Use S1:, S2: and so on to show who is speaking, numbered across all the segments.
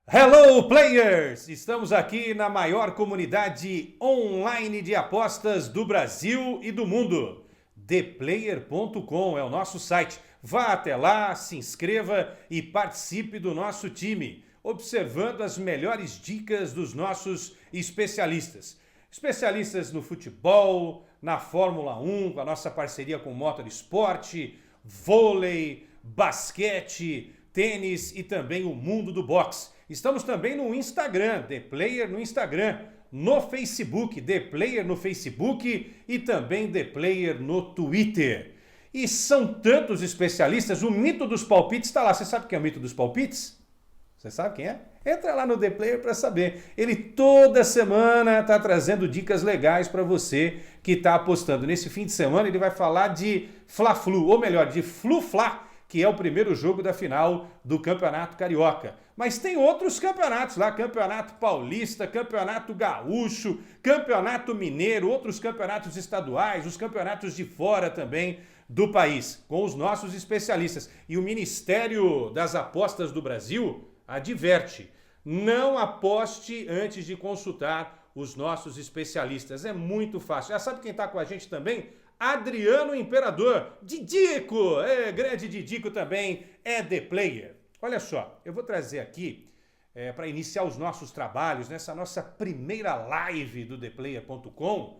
S1: Hello, players! Estamos aqui na maior comunidade online de apostas do Brasil e do mundo. ThePlayer.com é o nosso site. Vá até lá, se inscreva e participe do nosso time, observando as melhores dicas dos nossos especialistas. Especialistas no futebol, na Fórmula 1, com a nossa parceria com o Motorsport, vôlei, basquete, tênis e também o mundo do boxe. Estamos também no Instagram, The Player no Instagram, no Facebook, The Player no Facebook e também The Player no Twitter. E são tantos especialistas, o mito dos palpites está lá. Você sabe quem é o mito dos palpites? Você sabe quem é? Entra lá no The Player para saber. Ele toda semana está trazendo dicas legais para você que está apostando. Nesse fim de semana ele vai falar de Fla-Flu, ou melhor, de Flu-Fla, que é o primeiro jogo da final do Campeonato Carioca. Mas tem outros campeonatos lá, Campeonato Paulista, Campeonato Gaúcho, Campeonato Mineiro, outros campeonatos estaduais, os campeonatos de fora também do país, com os nossos especialistas. E o Ministério das Apostas do Brasil adverte: não aposte antes de consultar os nossos especialistas. É muito fácil. Já sabe quem está com a gente também? Adriano Imperador, Didico, grande Didico também, é The Player. Olha só, eu vou trazer aqui, para iniciar os nossos trabalhos, nessa nossa primeira live do ThePlayer.com,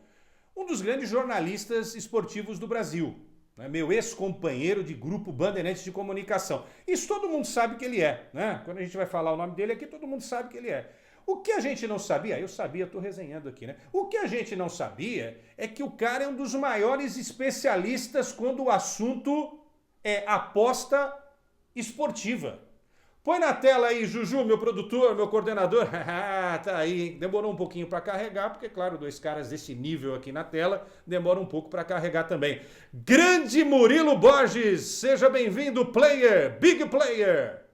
S1: um dos grandes jornalistas esportivos do Brasil, né? Meu ex-companheiro de grupo Bandeirantes de Comunicação. Isso todo mundo sabe que ele é, né? Quando a gente vai falar o nome dele aqui, todo mundo sabe que ele é. O que a gente não sabia, eu sabia, estou resenhando aqui, né? O que a gente não sabia é que o cara é um dos maiores especialistas quando o assunto é aposta esportiva. Põe na tela aí, Juju, meu produtor, meu coordenador. Tá aí, demorou um pouquinho para carregar, porque, claro, dois caras desse nível aqui na tela, demora um pouco para carregar também. Grande Murilo Borges, seja bem-vindo, player, big player.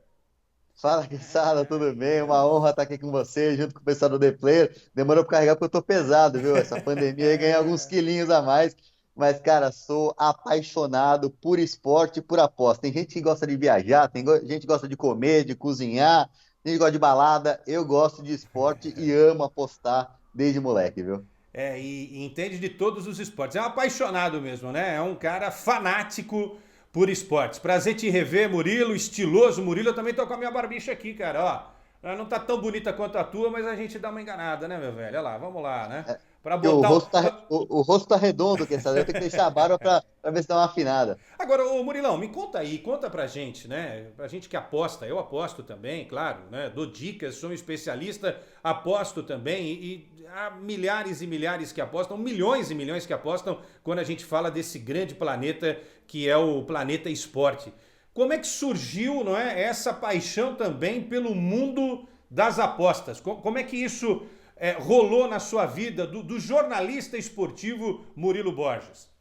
S2: Fala, Guiçada, tudo bem? Uma honra estar aqui com você, junto com o pessoal do The Player. Demorou para carregar porque eu tô pesado, viu? Essa pandemia aí ganhei alguns quilinhos a mais. Mas, cara, sou apaixonado por esporte e por aposta. Tem gente que gosta de viajar, gente que gosta de comer, de cozinhar, tem gente que gosta de balada. Eu gosto de esporte e amo apostar desde moleque, viu?
S1: E entende de todos os esportes. É um apaixonado mesmo, né? É um cara fanático por esportes. Prazer te rever, Murilo, estiloso Murilo. Eu também tô com a minha barbicha aqui, cara, ó. Ela não tá tão bonita quanto a tua, mas a gente dá uma enganada, né, meu velho? Olha lá, vamos lá, né? Pra
S2: E o
S1: botar
S2: rosto
S1: o...
S2: tá, o rosto tá redondo, que eu tenho que deixar a barba pra ver se dá uma afinada.
S1: Agora, ô Murilão, me conta aí, conta pra gente, né? Pra gente que aposta, eu aposto também, claro, né? Dou dicas, sou um especialista, aposto também e há milhares e milhares que apostam, milhões e milhões que apostam quando a gente fala desse grande planeta que é o planeta esporte. Como é que surgiu, não é, essa paixão também pelo mundo das apostas? Como é que isso rolou na sua vida do jornalista esportivo Murilo Borges?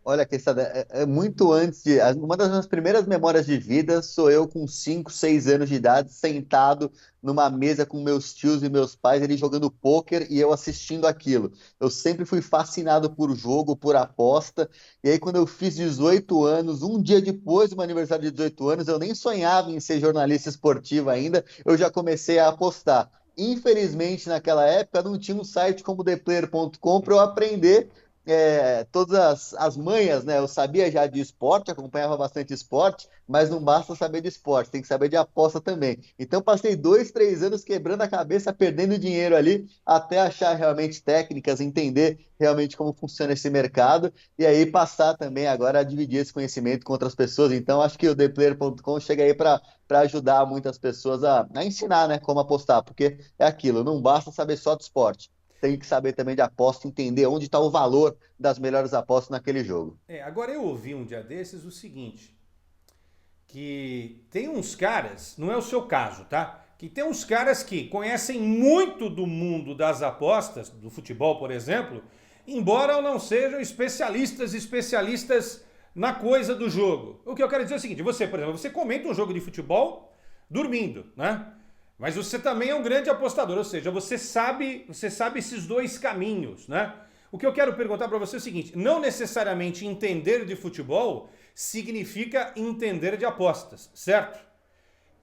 S2: Olha, Questada, é muito antes de. Uma das minhas primeiras memórias de vida sou eu com 5, 6 anos de idade, sentado numa mesa com meus tios e meus pais, eles jogando pôquer e eu assistindo aquilo. Eu sempre fui fascinado por jogo, por aposta. E aí, quando eu fiz 18 anos, um dia depois do meu aniversário de 18 anos, eu nem sonhava em ser jornalista esportivo ainda, eu já comecei a apostar. Infelizmente, naquela época, não tinha um site como ThePlayer.com para eu aprender todas as manhas, né? Eu sabia já de esporte, acompanhava bastante esporte, mas não basta saber de esporte, tem que saber de aposta também. Então passei 2, 3 anos quebrando a cabeça, perdendo dinheiro ali, até achar realmente técnicas, entender realmente como funciona esse mercado, e aí passar também agora a dividir esse conhecimento com outras pessoas. Então acho que o ThePlayer.com chega aí para ajudar muitas pessoas a ensinar, né, como apostar, porque é aquilo, não basta saber só de esporte. Tem que saber também de aposta, entender onde está o valor das melhores apostas naquele jogo.
S1: Agora eu ouvi um dia desses o seguinte, que tem uns caras, não é o seu caso, tá? Que tem uns caras que conhecem muito do mundo das apostas, do futebol, por exemplo, embora não sejam especialistas na coisa do jogo. O que eu quero dizer é o seguinte, você, por exemplo, você comenta um jogo de futebol dormindo, né? Mas você também é um grande apostador, ou seja, você sabe esses dois caminhos, né? O que eu quero perguntar para você é o seguinte, não necessariamente entender de futebol significa entender de apostas, certo?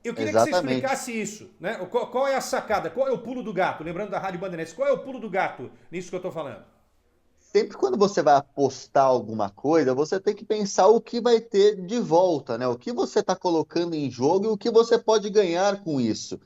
S1: Eu queria que você
S2: Exatamente.
S1: explicasse isso, né? Qual é a sacada? Qual é o pulo do gato? Lembrando da Rádio Bandeirantes, qual é o pulo do gato nisso que eu estou falando?
S2: Sempre quando você vai apostar alguma coisa, você tem que pensar o que vai ter de volta, né? O que você está colocando em jogo e o que você pode ganhar com isso.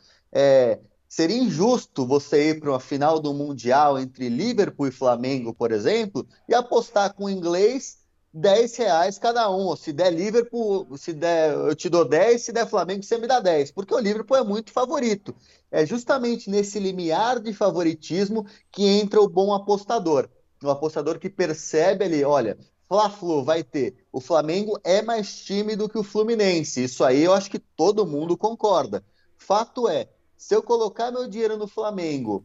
S2: Seria injusto você ir para uma final do Mundial entre Liverpool e Flamengo, por exemplo, e apostar com o inglês R$ 10 cada um. Ou se der Liverpool, se der, eu te dou 10, se der Flamengo, você me dá 10, porque o Liverpool é muito favorito. É justamente nesse limiar de favoritismo que entra o bom apostador. Um apostador que percebe ali, olha, Fla-Flu vai ter. O Flamengo é mais time do que o Fluminense. Isso aí eu acho que todo mundo concorda. Fato é, se eu colocar meu dinheiro no Flamengo,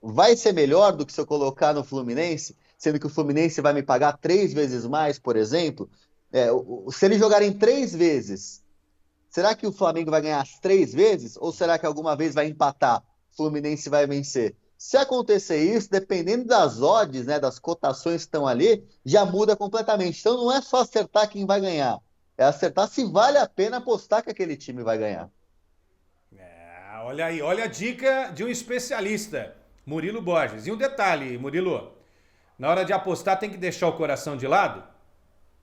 S2: vai ser melhor do que se eu colocar no Fluminense, sendo que o Fluminense vai me pagar 3 vezes mais, por exemplo. Se eles jogarem 3 vezes, será que o Flamengo vai ganhar as 3 vezes? Ou será que alguma vez vai empatar? O Fluminense vai vencer? Se acontecer isso, dependendo das odds, né, das cotações que estão ali, já muda completamente. Então não é só acertar quem vai ganhar, é acertar se vale a pena apostar que aquele time vai ganhar.
S1: Olha aí, olha a dica de um especialista, Murilo Borges. E um detalhe, Murilo, na hora de apostar tem que deixar o coração de lado?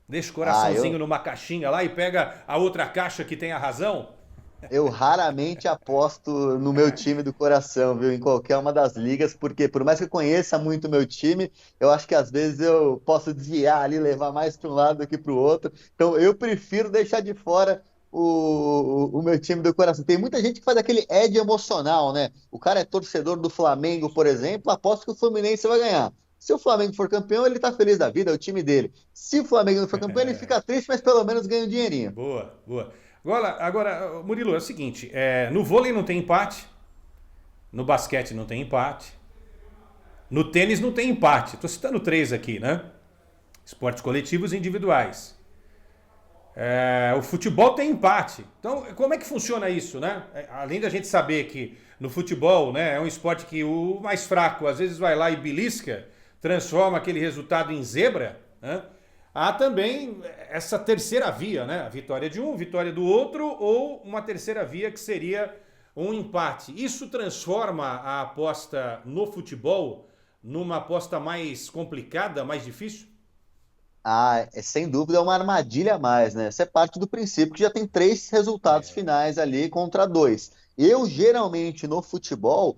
S1: Deixa o
S2: Ah,
S1: coraçãozinho numa caixinha lá e pega a outra caixa que tem a razão?
S2: eu raramente aposto no meu time do coração, viu? Em qualquer uma das ligas, porque por mais que eu conheça muito o meu time, eu acho que às vezes eu posso desviar ali, levar mais para um lado do que para o outro. Então eu prefiro deixar de fora o meu time do coração. Tem muita gente que faz aquele edge emocional, né? O cara é torcedor do Flamengo, por exemplo, aposta que o Fluminense vai ganhar. Se o Flamengo for campeão, ele tá feliz da vida, é o time dele. Se o Flamengo não for campeão, ele fica triste, mas pelo menos ganha um dinheirinho.
S1: Boa, boa. Agora, Murilo, é o seguinte: no vôlei não tem empate, no basquete não tem empate, no tênis não tem empate. Estou citando três aqui, né? Esportes coletivos e individuais. O futebol tem empate. Então, como é que funciona isso, né? Além da gente saber que no futebol, né, é um esporte que o mais fraco às vezes vai lá e belisca, transforma aquele resultado em zebra, né? Há também essa terceira via, né? A vitória de um, vitória do outro, ou uma terceira via que seria um empate. Isso transforma a aposta no futebol numa aposta mais complicada, mais difícil?
S2: Ah, sem dúvida é uma armadilha a mais, né? Você é parte do princípio que já tem três resultados finais ali contra dois. Eu, geralmente, no futebol,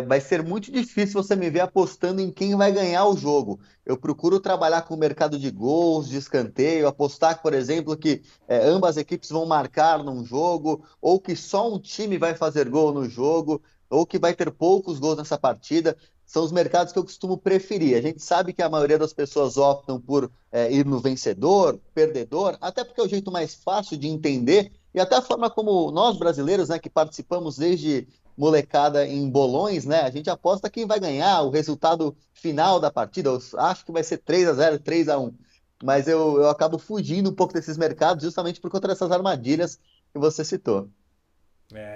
S2: vai ser muito difícil você me ver apostando em quem vai ganhar o jogo. Eu procuro trabalhar com o mercado de gols, de escanteio, apostar, por exemplo, que ambas equipes vão marcar num jogo, ou que só um time vai fazer gol no jogo, ou que vai ter poucos gols nessa partida. São os mercados que eu costumo preferir. A gente sabe que a maioria das pessoas optam por ir no vencedor, perdedor, até porque é o jeito mais fácil de entender e até a forma como nós brasileiros, né, que participamos desde molecada em bolões, né, a gente aposta quem vai ganhar, o resultado final da partida. Eu acho que vai ser 3-0, 3-1. Mas eu acabo fugindo um pouco desses mercados justamente por conta dessas armadilhas que você citou.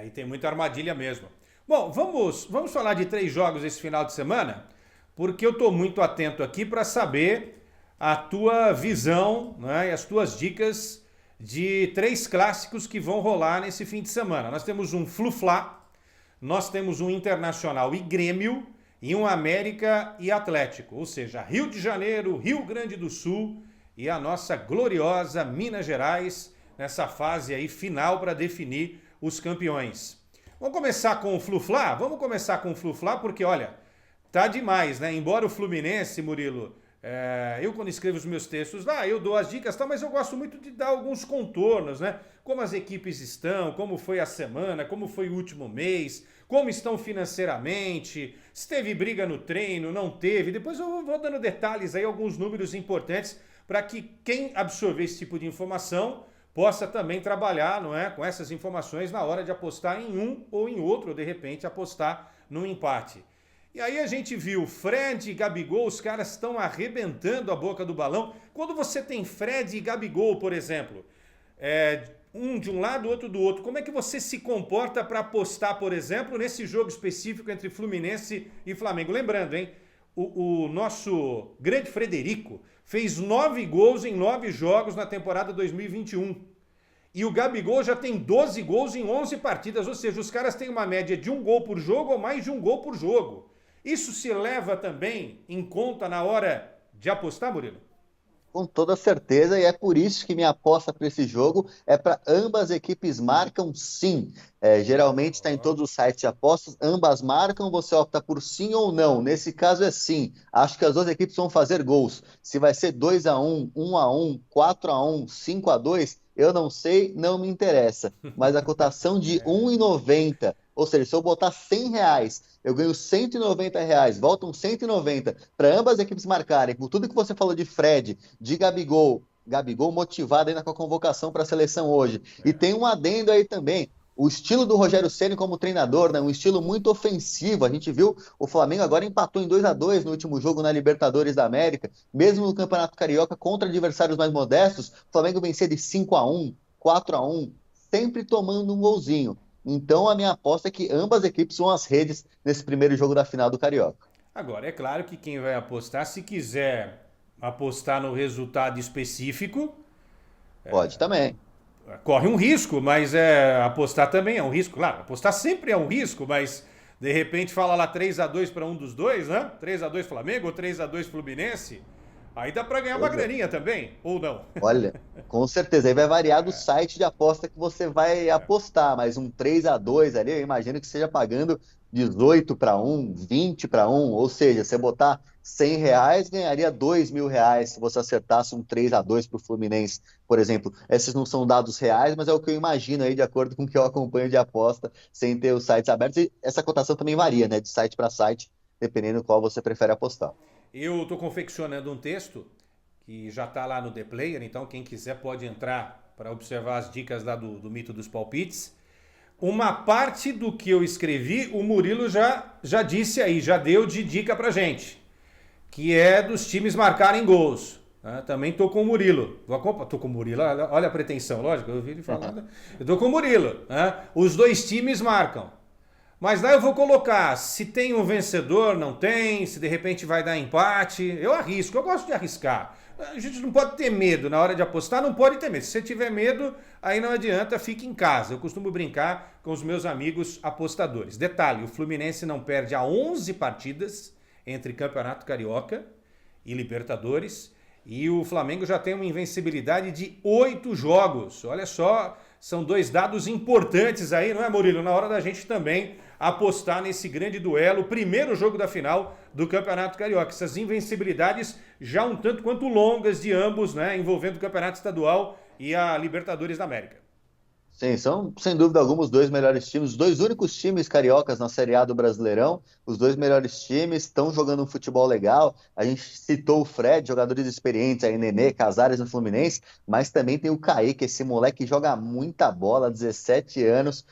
S1: E tem muita armadilha mesmo. Bom, vamos falar de três jogos esse final de semana, porque eu estou muito atento aqui para saber a tua visão, né, e as tuas dicas de três clássicos que vão rolar nesse fim de semana. Nós temos um Flu-Fla, nós temos um Internacional e Grêmio e um América e Atlético, ou seja, Rio de Janeiro, Rio Grande do Sul e a nossa gloriosa Minas Gerais nessa fase aí final para definir os campeões. Vamos começar com o Flu-Fla? Vamos começar com o Flu-Fla porque, olha, tá demais, né? Embora o Fluminense, Murilo, eu quando escrevo os meus textos lá, eu dou as dicas, tá? Mas eu gosto muito de dar alguns contornos, né? Como as equipes estão, como foi a semana, como foi o último mês, como estão financeiramente, se teve briga no treino, não teve. Depois eu vou dando detalhes aí, alguns números importantes para que quem absorver esse tipo de informação possa também trabalhar, não é, com essas informações na hora de apostar em um ou em outro, ou de repente apostar num empate. E aí a gente viu Fred e Gabigol, os caras estão arrebentando a boca do balão. Quando você tem Fred e Gabigol, por exemplo, um de um lado, outro do outro, como é que você se comporta para apostar, por exemplo, nesse jogo específico entre Fluminense e Flamengo? Lembrando, hein, o nosso grande Frederico fez 9 gols em 9 jogos na temporada 2021. E o Gabigol já tem 12 gols em 11 partidas, ou seja, os caras têm uma média de um gol por jogo ou mais de um gol por jogo. Isso se leva também em conta na hora de apostar, Murilo?
S2: Com toda certeza, e é por isso que minha aposta para esse jogo é para ambas equipes marcam sim. Geralmente está em todos os sites de apostas, ambas marcam, você opta por sim ou não. Nesse caso é sim. Acho que as duas equipes vão fazer gols. Se vai ser 2-1, 1-1, 4-1, 5-2, eu não sei, não me interessa. Mas a cotação de 1,90, ou seja, se eu botar R$ 100, eu ganho R$ 190, voltam 190 para ambas as equipes marcarem. Por tudo que você falou de Fred, de Gabigol motivado ainda com a convocação para a seleção hoje. E tem um adendo aí também. O estilo do Rogério Ceni como treinador, né? Um estilo muito ofensivo. A gente viu o Flamengo agora empatou em 2-2 no último jogo na Libertadores da América. Mesmo no Campeonato Carioca, contra adversários mais modestos, o Flamengo vencia de 5-1, 4-1, sempre tomando um golzinho. Então a minha aposta é que ambas equipes vão às redes nesse primeiro jogo da final do Carioca.
S1: Agora, é claro que quem vai apostar, se quiser apostar no resultado específico,
S2: Pode também.
S1: corre um risco, mas apostar também é um risco. Claro, apostar sempre é um risco, mas de repente fala lá 3-2 para um dos dois, né? 3-2 Flamengo ou 3-2 Fluminense. Aí dá para ganhar uma
S2: Pois é.
S1: graninha também, ou não?
S2: Olha, com certeza. Aí vai variar do site de aposta que você vai apostar, mas um 3-2 ali, eu imagino que seja pagando 18-1, 20-1, ou seja, você botar R$ 100, ganharia R$ 2.000 se você acertasse um 3-2 para o Fluminense, por exemplo. Esses não são dados reais, mas é o que eu imagino aí, de acordo com o que eu acompanho de aposta, sem ter os sites abertos. E essa cotação também varia, né, de site para site, dependendo qual você prefere apostar.
S1: Eu estou confeccionando um texto que já está lá no The Player, então quem quiser pode entrar para observar as dicas lá do mito dos palpites. Uma parte do que eu escrevi, o Murilo já disse aí, já deu de dica pra gente, que é dos times marcarem gols. Né? Também tô com o Murilo. Tô com o Murilo, olha a pretensão, lógico, eu ouvi ele falando. Eu tô com o Murilo. Né? Os dois times marcam. Mas lá eu vou colocar se tem um vencedor, não tem, se de repente vai dar empate. Eu arrisco, eu gosto de arriscar. A gente não pode ter medo na hora de apostar, não pode ter medo. Se você tiver medo, aí não adianta, fique em casa. Eu costumo brincar com os meus amigos apostadores. Detalhe, o Fluminense não perde há 11 partidas entre Campeonato Carioca e Libertadores. E o Flamengo já tem uma invencibilidade de 8 jogos. Olha só, são dois dados importantes aí, não é, Murilo? Na hora da gente também apostar nesse grande duelo, primeiro jogo da final do Campeonato Carioca. Essas invencibilidades já um tanto quanto longas de ambos, né, envolvendo o Campeonato Estadual e a Libertadores da América.
S2: Sim, são sem dúvida alguma os dois melhores times, os dois únicos times cariocas na Série A do Brasileirão. Os dois melhores times estão jogando um futebol legal. A gente citou o Fred, jogadores experientes aí, Nenê, Casares no Fluminense, mas também tem o Kaique, esse moleque que joga muita bola, 17 anos,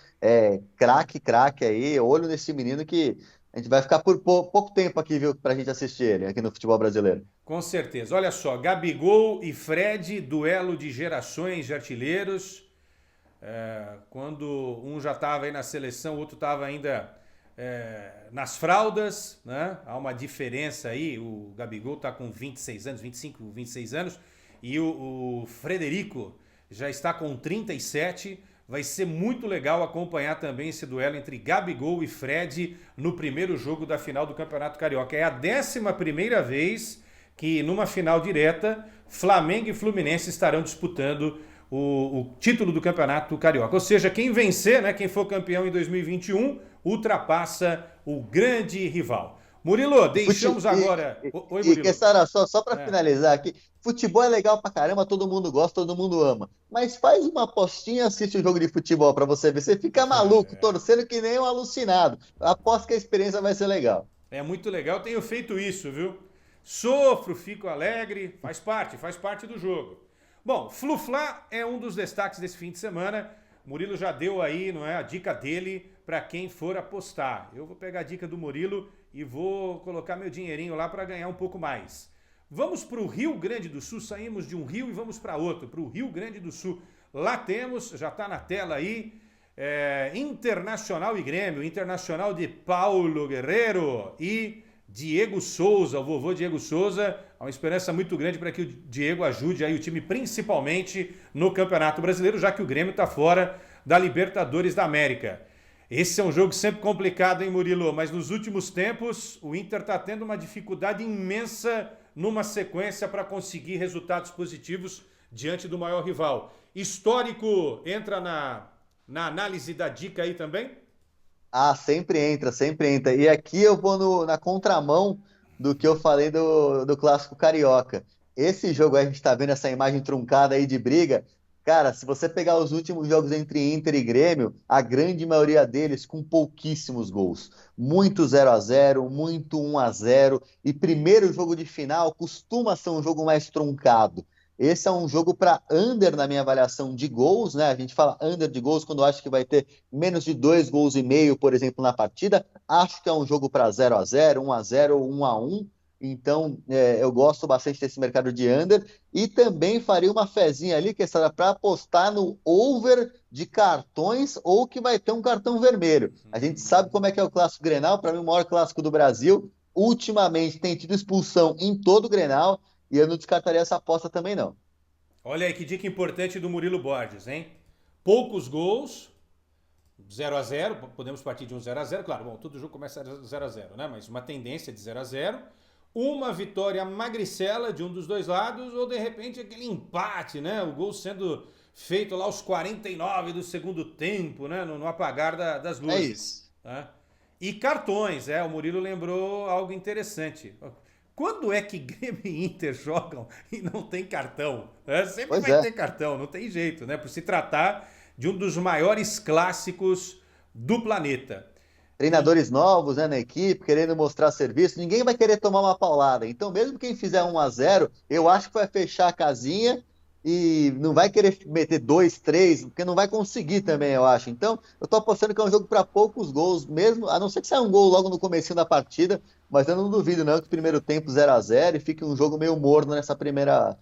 S2: craque aí. Olho nesse menino que a gente vai ficar por pouco tempo aqui, viu, pra gente assistir ele aqui no futebol brasileiro.
S1: Com certeza. Olha só, Gabigol e Fred, duelo de gerações de artilheiros. Quando um já estava aí na seleção, o outro estava ainda nas fraldas, né? Há uma diferença aí, o Gabigol está com 26 anos, 25, 26 anos, e o Frederico já está com 37. Vai ser muito legal acompanhar também esse duelo entre Gabigol e Fred no primeiro jogo da final do Campeonato Carioca. É a 11ª vez que numa final direta, Flamengo e Fluminense estarão disputando o título do Campeonato Carioca. Ou seja, quem vencer, né, quem for campeão em 2021, ultrapassa o grande rival. Murilo, deixamos agora... Oi, Murilo.
S2: Kessara, só para finalizar aqui, futebol é legal pra caramba, todo mundo gosta, todo mundo ama. Mas faz uma apostinha, assiste um jogo de futebol pra você ver. Você fica maluco, torcendo que nem um alucinado. Aposto que a experiência vai ser legal.
S1: É muito legal, tenho feito isso, viu? Sofro, fico alegre, faz parte do jogo. Bom, Flu-Fla é um dos destaques desse fim de semana. Murilo já deu aí, não é, a dica dele para quem for apostar. Eu vou pegar a dica do Murilo e vou colocar meu dinheirinho lá para ganhar um pouco mais. Vamos para o Rio Grande do Sul, saímos de um rio e vamos para outro, para o Rio Grande do Sul. Lá temos, já está na tela aí, Internacional e Grêmio, Internacional de Paulo Guerreiro e Diego Souza, o vovô Diego Souza. Há uma esperança muito grande para que o Diego ajude aí o time, principalmente no Campeonato Brasileiro, já que o Grêmio está fora da Libertadores da América. Esse é um jogo sempre complicado, hein, Murilo? Mas nos últimos tempos, o Inter está tendo uma dificuldade imensa numa sequência para conseguir resultados positivos diante do maior rival. Histórico entra na análise da dica aí também?
S2: Ah, sempre entra, sempre entra. E aqui eu vou na contramão do que eu falei do clássico carioca. Esse jogo aí, a gente tá vendo essa imagem truncada aí de briga. Cara, se você pegar os últimos jogos entre Inter e Grêmio, a grande maioria deles com pouquíssimos gols. Muito 0-0, muito 1-0. E primeiro jogo de final costuma ser um jogo mais truncado. Esse é um jogo para under na minha avaliação de gols, né? A gente fala under de gols quando acha que vai ter menos de 2,5 gols, por exemplo, na partida. Acho que é um jogo para 0-0, 1-0 ou 1-1. Então, eu gosto bastante desse mercado de under. E também faria uma fezinha ali, que é para apostar no over de cartões ou que vai ter um cartão vermelho. A gente sabe como é que é o clássico Grenal, para mim, o maior clássico do Brasil. Ultimamente tem tido expulsão em todo o Grenal. E eu não descartaria essa aposta também, não.
S1: Olha aí que dica importante do Murilo Borges, hein? Poucos gols, 0-0, podemos partir de um 0-0, claro, bom, todo jogo começa 0-0, né? Mas uma tendência de 0-0, uma vitória magricela de um dos dois lados, ou de repente aquele empate, né? O gol sendo feito lá aos 49 do segundo tempo, né? No apagar das luzes.
S2: É isso.
S1: Tá? E cartões, o Murilo lembrou algo interessante. Quando é que Grêmio e Inter jogam e não tem cartão? Sempre
S2: Pois
S1: vai
S2: é.
S1: ter cartão, não tem jeito, né? Por se tratar de um dos maiores clássicos do planeta.
S2: Treinadores novos, né, na equipe, querendo mostrar serviço. Ninguém vai querer tomar uma paulada. Então, mesmo quem fizer 1-0, eu acho que vai fechar a casinha e não vai querer meter 2, 3, porque não vai conseguir também, eu acho. Então, eu tô apostando que é um jogo para poucos gols mesmo, a não ser que saia um gol logo no comecinho da partida, mas eu não duvido não que o primeiro tempo 0-0 e fique um jogo meio morno nessa primeira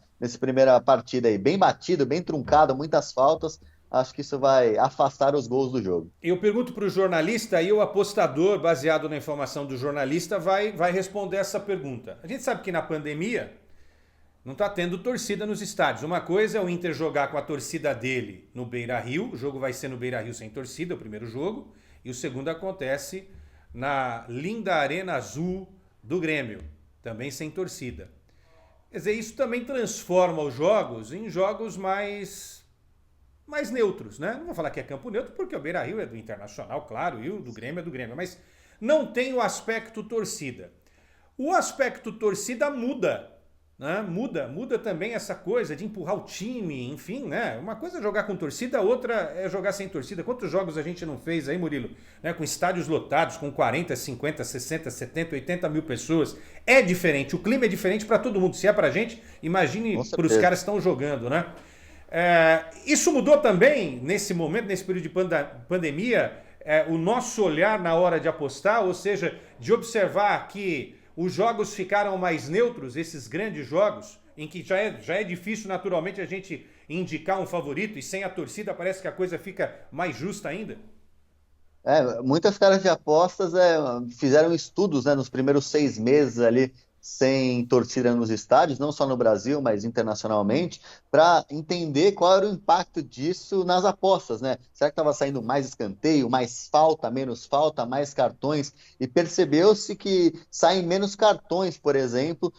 S2: partida aí. Bem batido, bem truncado, muitas faltas. Acho que isso vai afastar os gols do jogo.
S1: Eu pergunto para o jornalista e o apostador, baseado na informação do jornalista, vai responder essa pergunta. A gente sabe que na pandemia não está tendo torcida nos estádios. Uma coisa é o Inter jogar com a torcida dele no Beira-Rio, o jogo vai ser no Beira-Rio sem torcida, o primeiro jogo, e o segundo acontece na linda Arena Azul do Grêmio, também sem torcida. Quer dizer, isso também transforma os jogos em jogos mais neutros, né? Não vou falar que é campo neutro, porque o Beira-Rio é do Internacional, claro, e o do Grêmio é do Grêmio, mas não tem o aspecto torcida. O aspecto torcida muda, né? Muda também essa coisa de empurrar o time, enfim, né? Uma coisa é jogar com torcida, outra é jogar sem torcida. Quantos jogos a gente não fez aí, Murilo? Né? Com estádios lotados, com 40, 50, 60, 70, 80 mil pessoas. É diferente, o clima é diferente para todo mundo. Se é pra gente, imagine para os caras que estão jogando, né? Isso mudou também nesse momento, nesse período de pandemia, o nosso olhar na hora de apostar, ou seja, de observar que os jogos ficaram mais neutros, esses grandes jogos, em que já é difícil naturalmente a gente indicar um favorito, e sem a torcida parece que a coisa fica mais justa ainda.
S2: Muitas caras de apostas fizeram estudos, né, nos primeiros 6 meses ali sem torcida nos estádios, não só no Brasil, mas internacionalmente, para entender qual era o impacto disso nas apostas, né? Será que estava saindo mais escanteio, mais falta, menos falta, mais cartões? E percebeu-se que saem menos cartões, por exemplo,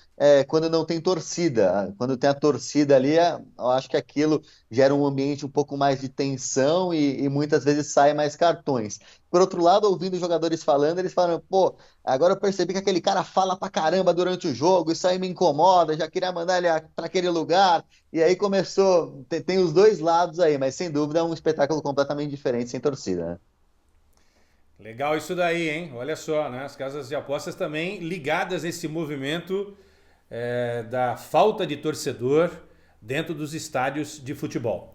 S2: quando não tem torcida. Quando tem a torcida ali, eu acho que aquilo gera um ambiente um pouco mais de tensão e muitas vezes saem mais cartões. Por outro lado, ouvindo os jogadores falando, eles falam, pô, agora eu percebi que aquele cara fala pra caramba durante o jogo, isso aí me incomoda, já queria mandar ele para aquele lugar. E aí começou, tem os dois lados aí, mas sem dúvida é um espetáculo completamente diferente sem torcida, né?
S1: Legal isso daí, hein? Olha só, né? As casas de apostas também ligadas nesse movimento da falta de torcedor dentro dos estádios de futebol.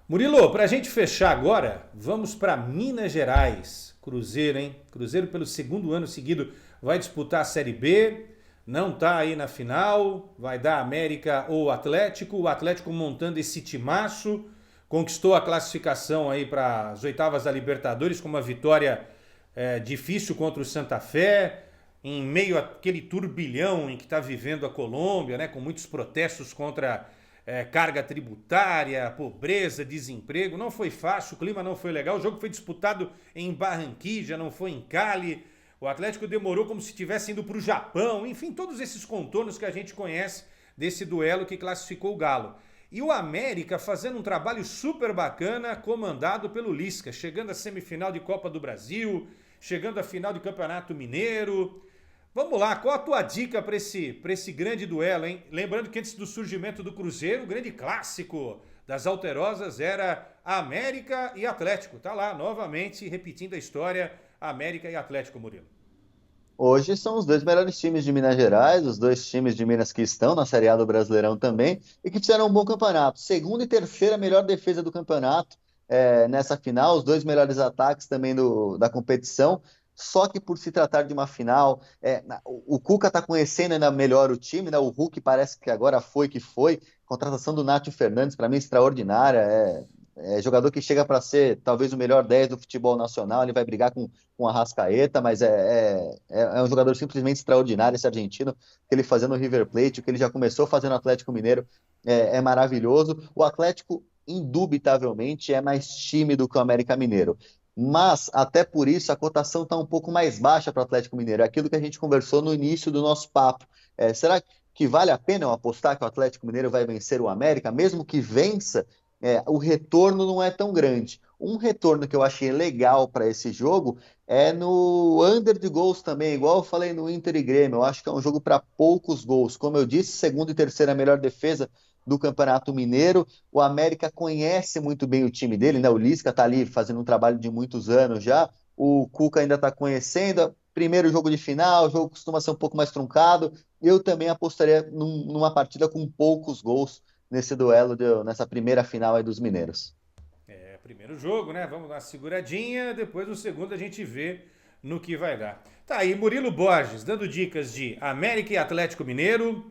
S1: Murilo, para a gente fechar agora, vamos para Minas Gerais. Cruzeiro, hein? Cruzeiro pelo segundo ano seguido vai disputar a Série B, não está aí na final, vai dar América ou Atlético. O Atlético montando esse timaço, conquistou a classificação aí para as oitavas da Libertadores com uma vitória difícil contra o Santa Fé. em meio àquele turbilhão em que está vivendo a Colômbia, né, com muitos protestos contra carga tributária, pobreza, desemprego. Não foi fácil, o clima não foi legal. O jogo foi disputado em Barranquilla, não foi em Cali. O Atlético demorou como se estivesse indo para o Japão. Enfim, todos esses contornos que a gente conhece desse duelo que classificou o Galo. E o América fazendo um trabalho super bacana, comandado pelo Lisca, chegando à semifinal de Copa do Brasil, chegando à final de Campeonato Mineiro. Vamos lá, qual a tua dica para esse grande duelo, hein? Lembrando que antes do surgimento do Cruzeiro, o grande clássico das Alterosas era América e Atlético. Tá lá, novamente, repetindo a história, América e Atlético, Murilo.
S2: Hoje são os dois melhores times de Minas Gerais, os dois times de Minas que estão na Série A do Brasileirão também, e que fizeram um bom campeonato. Segunda e terceira melhor defesa do campeonato nessa final, os dois melhores ataques também da competição. Só que por se tratar de uma final, o Cuca está conhecendo ainda melhor o time, né? O Hulk parece que agora foi que foi. Contratação do Nátio Fernandes, para mim, extraordinária. É jogador que chega para ser talvez o melhor 10 do futebol nacional. Ele vai brigar com a Arrascaeta, mas é um jogador simplesmente extraordinário esse argentino. O que ele fazendo no River Plate, o que ele já começou fazendo no Atlético Mineiro é maravilhoso. O Atlético, indubitavelmente, é mais tímido que o América Mineiro. Mas, até por isso, a cotação está um pouco mais baixa para o Atlético Mineiro. É aquilo que a gente conversou no início do nosso papo. Será que vale a pena eu apostar que o Atlético Mineiro vai vencer o América? Mesmo que vença, o retorno não é tão grande. Um retorno que eu achei legal para esse jogo é no under de gols também, igual eu falei no Inter e Grêmio. Eu acho que é um jogo para poucos gols. Como eu disse, segunda e terceira melhor defesa do Campeonato Mineiro. O América conhece muito bem o time dele, né? O Lisca está ali fazendo um trabalho de muitos anos já. O Cuca ainda está conhecendo. Primeiro jogo de final, o jogo costuma ser um pouco mais truncado. Eu também apostaria numa partida com poucos gols nesse duelo, nessa primeira final aí dos mineiros.
S1: Primeiro jogo, né? Vamos dar uma seguradinha, depois no segundo a gente vê no que vai dar. Tá aí, Murilo Borges dando dicas de América e Atlético Mineiro,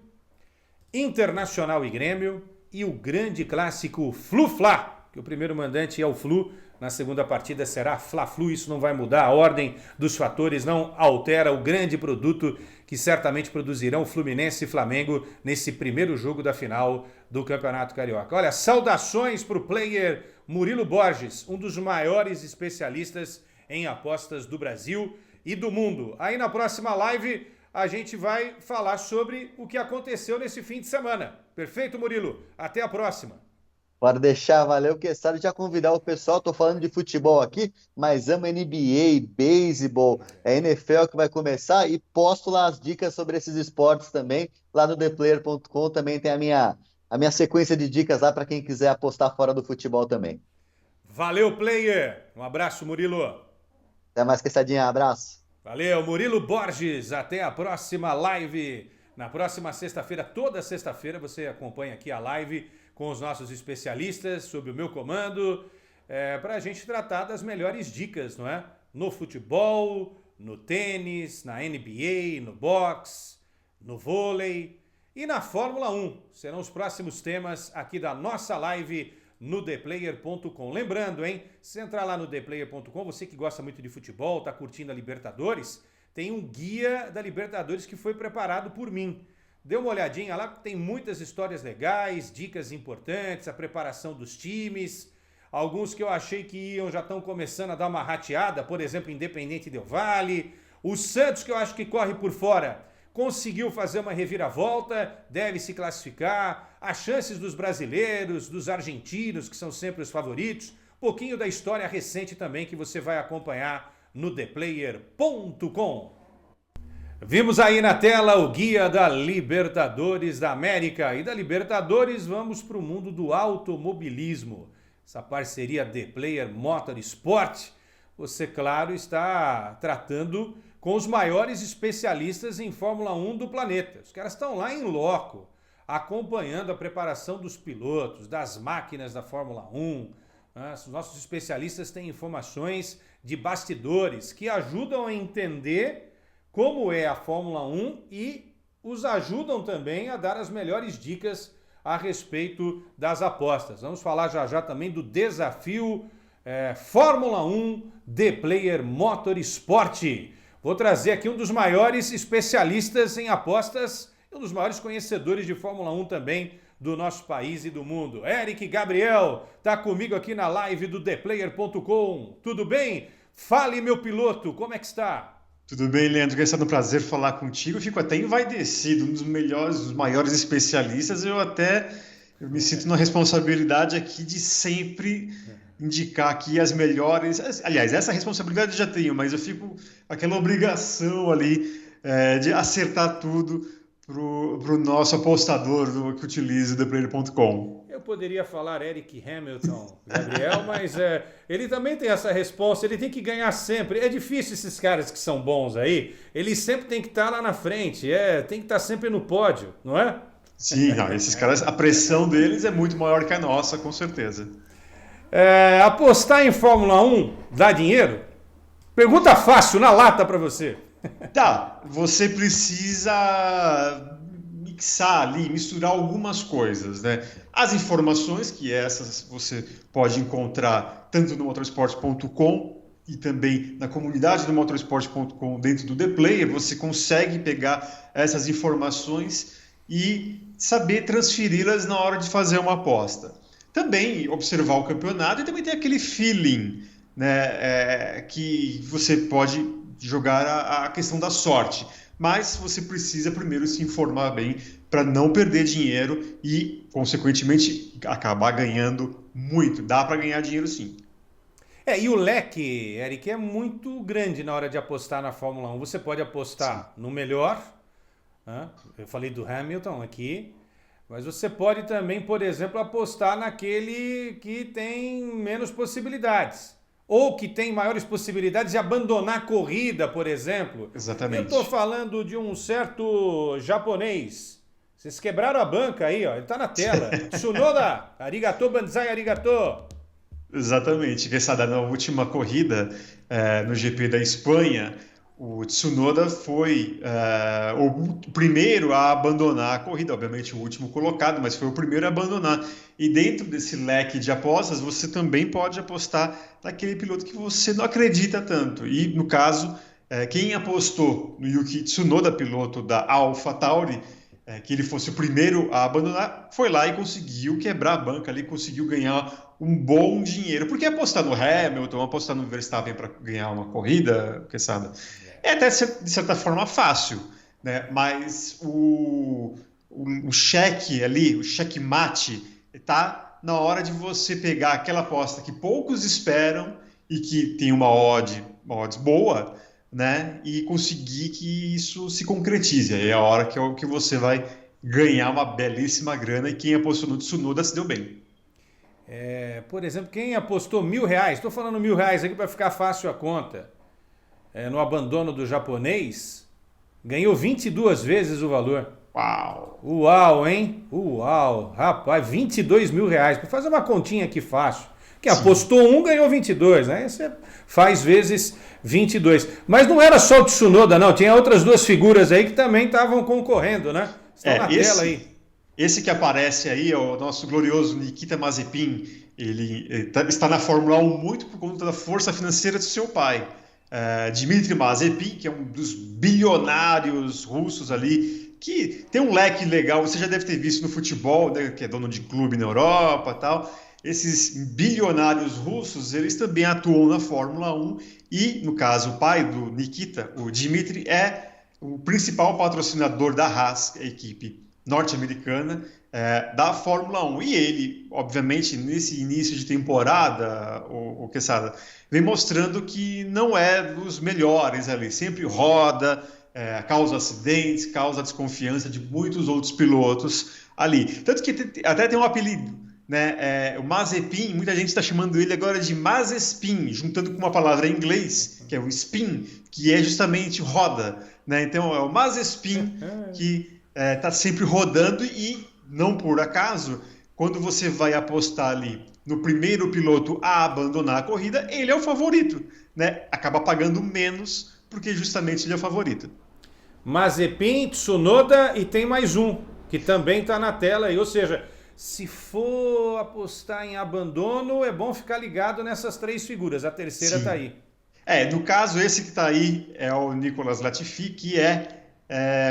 S1: Internacional e Grêmio e o grande clássico Flu-Fla, que o primeiro mandante é o Flu, na segunda partida será Fla-Flu, isso não vai mudar, a ordem dos fatores não altera o grande produto que certamente produzirão Fluminense e Flamengo nesse primeiro jogo da final do Campeonato Carioca. Olha, saudações para o player Murilo Borges, um dos maiores especialistas em apostas do Brasil e do mundo. Aí na próxima live a gente vai falar sobre o que aconteceu nesse fim de semana. Perfeito, Murilo? Até a próxima.
S2: Pode deixar, valeu, que sabe já convidar o pessoal. Tô falando de futebol aqui, mas amo NBA, beisebol, NFL que vai começar e posto lá as dicas sobre esses esportes também. Lá no theplayer.com também tem a minha sequência de dicas lá para quem quiser apostar fora do futebol também.
S1: Valeu, player. Um abraço, Murilo.
S2: Até mais, Quesadinha. Abraço.
S1: Valeu, Murilo Borges. Até a próxima live. Na próxima sexta-feira, toda sexta-feira, você acompanha aqui a live com os nossos especialistas, sob o meu comando, para a gente tratar das melhores dicas, não é? No futebol, no tênis, na NBA, no boxe, no vôlei e na Fórmula 1. Serão os próximos temas aqui da nossa live no theplayer.com. Lembrando, hein? Se entrar lá no theplayer.com, você que gosta muito de futebol, tá curtindo a Libertadores, tem um guia da Libertadores que foi preparado por mim. Dê uma olhadinha lá, tem muitas histórias legais, dicas importantes, a preparação dos times. Alguns que eu achei que iam já estão começando a dar uma rateada, por exemplo, Independente Del Valle. O Santos, que eu acho que corre por fora, conseguiu fazer uma reviravolta, deve se classificar. As chances dos brasileiros, dos argentinos, que são sempre os favoritos. Um pouquinho da história recente também que você vai acompanhar no theplayer.com. Vimos aí na tela o guia da Libertadores da América. E da Libertadores vamos para o mundo do automobilismo. Essa parceria The Player Motorsport, você, claro, está tratando com os maiores especialistas em Fórmula 1 do planeta. Os caras estão lá em loco, acompanhando a preparação dos pilotos, das máquinas da Fórmula 1. Os nossos especialistas têm informações de bastidores que ajudam a entender como é a Fórmula 1 e os ajudam também a dar as melhores dicas a respeito das apostas. Vamos falar já já também do desafio Fórmula 1 The Player Motorsport. vou trazer aqui um dos maiores especialistas em apostas, um dos maiores conhecedores de Fórmula 1 também do nosso país e do mundo. Eric Gabriel está comigo aqui na live do ThePlayer.com. Tudo bem? Fale, meu piloto, como é que está?
S3: Tudo bem, Leandro? É um prazer falar contigo. Eu fico até envaidecido, um dos melhores, dos maiores especialistas. Eu me sinto na responsabilidade aqui de sempre indicar aqui as melhores. Aliás, essa responsabilidade eu já tenho, mas eu fico aquela obrigação ali de acertar tudo pro nosso apostador que utiliza o ThePlayer.com.
S1: Eu poderia falar Eric Hamilton, Gabriel, mas ele também tem essa resposta, ele tem que ganhar sempre. É difícil esses caras que são bons aí, eles sempre têm que estar lá na frente, tem que estar sempre no pódio, não é?
S3: Sim, não, esses caras, a pressão deles é muito maior que a nossa, com certeza.
S1: Apostar em Fórmula 1 dá dinheiro? Pergunta fácil, na lata para você.
S3: Tá, você precisa mixar ali, misturar algumas coisas, né? As informações, que essas você pode encontrar tanto no motorsport.com e também na comunidade do motorsport.com dentro do The Player, você consegue pegar essas informações e saber transferi-las na hora de fazer uma aposta. Também observar o campeonato e também tem aquele feeling, né, que você pode jogar a questão da sorte. Mas você precisa primeiro se informar bem para não perder dinheiro e, consequentemente, acabar ganhando muito. Dá para ganhar dinheiro, sim.
S1: E o leque, Eric, é muito grande na hora de apostar na Fórmula 1. Você pode apostar no melhor, né? Eu falei do Hamilton aqui, mas você pode também, por exemplo, apostar naquele que tem menos possibilidades. Ou que tem maiores possibilidades de abandonar a corrida, por exemplo.
S3: Exatamente.
S1: Eu estou falando de um certo japonês. Vocês quebraram a banca aí, ó. Ele está na tela. Tsunoda, arigato, banzai, arigato.
S3: Exatamente. Na última corrida, no GP da Espanha, o Tsunoda foi o primeiro a abandonar a corrida, obviamente o último colocado, mas foi o primeiro a abandonar. E dentro desse leque de apostas, você também pode apostar naquele piloto que você não acredita tanto. E, no caso, quem apostou no Yuki Tsunoda, piloto da AlphaTauri, que ele fosse o primeiro a abandonar, foi lá e conseguiu quebrar a banca ali, conseguiu ganhar um bom dinheiro. Porque apostar no Hamilton, apostar no Verstappen para ganhar uma corrida, que sabe, é até de certa forma fácil, né? Mas o cheque ali, o checkmate, está na hora de você pegar aquela aposta que poucos esperam e que tem uma odds boa, né? E conseguir que isso se concretize. Aí é a hora que você vai ganhar uma belíssima grana, e quem apostou no Tsunoda se deu bem.
S1: Por exemplo, quem apostou R$1.000, estou falando R$1.000 aqui para ficar fácil a conta, no abandono do japonês, ganhou 22 vezes o valor.
S3: Uau!
S1: Uau, hein? Uau! Rapaz, R$22 mil. Para fazer uma continha aqui fácil. Quem apostou um ganhou 22, né? Você faz vezes 22. Mas não era só o Tsunoda, não. Tinha outras duas figuras aí que também estavam concorrendo, né? Estão na tela aí.
S3: Esse que aparece aí é o nosso glorioso Nikita Mazepin. Ele está na Fórmula 1 muito por conta da força financeira do seu pai. Dmitry Mazepin, que é um dos bilionários russos ali, que tem um leque legal, você já deve ter visto no futebol, né, que é dono de clube na Europa e tal. Esses bilionários russos, eles também atuam na Fórmula 1 e, no caso, o pai do Nikita, o Dmitry, é o principal patrocinador da Haas, a equipe norte-americana, da Fórmula 1. E ele, obviamente, nesse início de temporada, o Quesada, vem mostrando que não é dos melhores ali, sempre roda, causa acidentes, causa desconfiança de muitos outros pilotos ali. Tanto que até tem um apelido, né? O Mazepin, muita gente está chamando ele agora de Mazespin, juntando com uma palavra em inglês, que é o spin, que é justamente roda, né? Então é o Mazespin que está sempre rodando e, não por acaso, quando você vai apostar ali no primeiro piloto a abandonar a corrida, ele é o favorito, né? Acaba pagando menos porque justamente ele é o favorito.
S1: Mazepin, Tsunoda e tem mais um, que também está na tela aí. Ou seja, se for apostar em abandono, é bom ficar ligado nessas três figuras. A terceira está aí.
S3: No caso, esse que está aí é o Nicolas Latifi, que é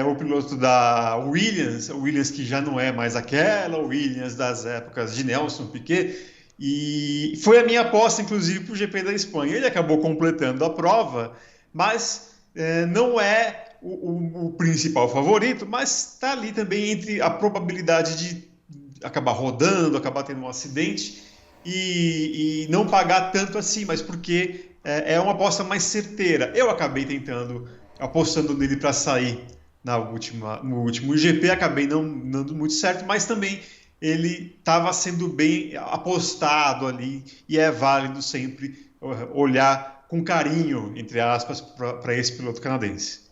S3: o piloto da Williams que já não é mais aquela Williams das épocas de Nelson Piquet, e foi a minha aposta, inclusive, para o GP da Espanha. Ele acabou completando a prova, mas não é o principal favorito, mas está ali também entre a probabilidade de acabar rodando, acabar tendo um acidente e não pagar tanto assim, mas porque é uma aposta mais certeira. Eu acabei apostando nele para sair no último GP, acabei não dando muito certo, mas também ele estava sendo bem apostado ali e é válido sempre olhar com carinho, entre aspas, para esse piloto canadense.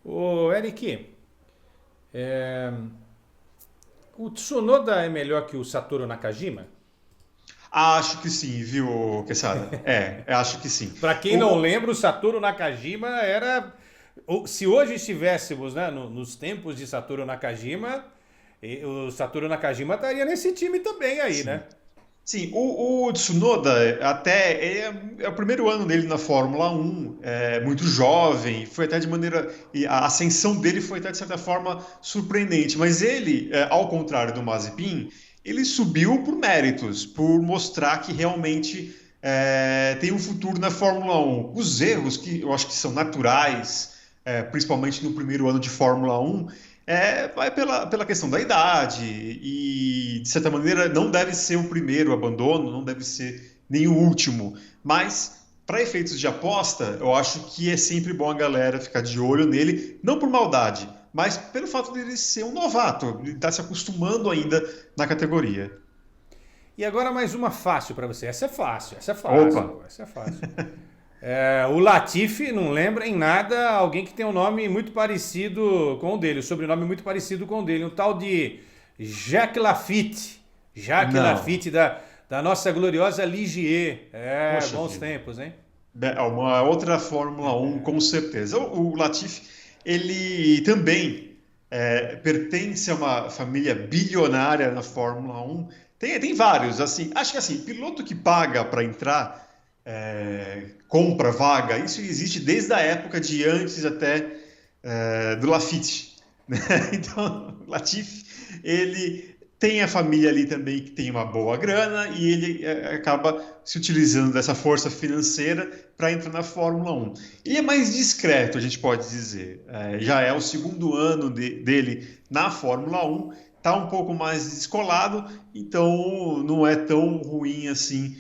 S1: Ô, Eric, o Tsunoda é melhor que o Satoru Nakajima?
S3: Acho que sim, viu, Quesada? Acho que sim.
S1: Para quem não lembra, o Satoru Nakajima era... Se hoje estivéssemos, né, nos tempos de Satoru Nakajima, o Satoru Nakajima estaria nesse time também aí,
S3: Sim.
S1: né?
S3: Sim, o Tsunoda até é o primeiro ano dele na Fórmula 1, é muito jovem, foi até de maneira... e a ascensão dele foi até de certa forma surpreendente, mas ele, ao contrário do Mazepin, ele subiu por méritos, por mostrar que realmente tem um futuro na Fórmula 1. Os erros que eu acho que são naturais, principalmente no primeiro ano de Fórmula 1, vai pela questão da idade e, de certa maneira, não deve ser o primeiro abandono, não deve ser nem o último. Mas, para efeitos de aposta, eu acho que é sempre bom a galera ficar de olho nele, não por maldade, mas pelo fato dele ser um novato, ele está se acostumando ainda na categoria.
S1: E agora mais uma fácil para você. Essa é fácil.
S3: Opa!
S1: Essa é fácil. O Latifi não lembra em nada alguém que tem um nome muito parecido com o dele, o sobrenome muito parecido com o dele, um tal de Jacques Lafitte. Jacques Lafitte da nossa gloriosa Ligier.
S3: Poxa
S1: Bons
S3: vida.
S1: tempos, hein?
S3: Uma outra Fórmula 1, com certeza. O Latifi, ele também pertence a uma família bilionária na Fórmula 1. Tem vários, assim. Acho que assim, piloto que paga para entrar, compra vaga, isso existe desde a época de antes até do Lafitte, né? Então, o Latifi, ele tem a família ali também que tem uma boa grana e ele acaba se utilizando dessa força financeira para entrar na Fórmula 1. Ele é mais discreto, a gente pode dizer. Já é o segundo ano dele na Fórmula 1, está um pouco mais descolado, então não é tão ruim assim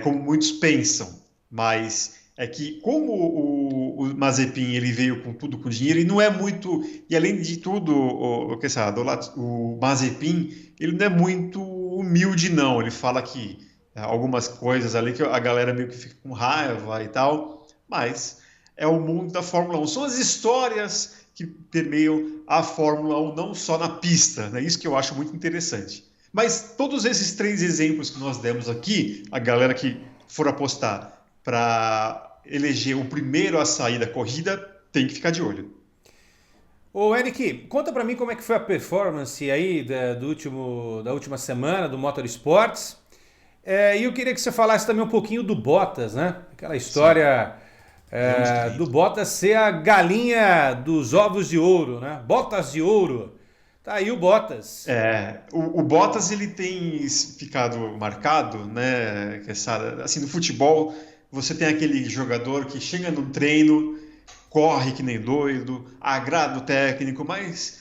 S3: como muitos pensam. Mas é que como o Mazepin ele veio com tudo com dinheiro, e não é muito... E além de tudo, o Mazepin ele não é muito humilde, não. Ele fala que algumas coisas ali que a galera meio que fica com raiva e tal, mas é o mundo da Fórmula 1. São as histórias que permeiam a Fórmula 1, não só na pista, né? Isso que eu acho muito interessante. Mas todos esses 3 exemplos que nós demos aqui, a galera que for apostar para eleger o primeiro a sair da corrida, tem que ficar de olho.
S1: Ô Eric, conta pra mim como é que foi a performance aí da última semana do Motorsports. E eu queria que você falasse também um pouquinho do Bottas, né? Aquela história do Bottas ser a galinha dos ovos de ouro, né? Bottas de ouro. Tá aí o Bottas.
S3: O Bottas ele tem ficado marcado, né? Assim, no futebol, você tem aquele jogador que chega no treino, corre que nem doido, agrada o técnico, mas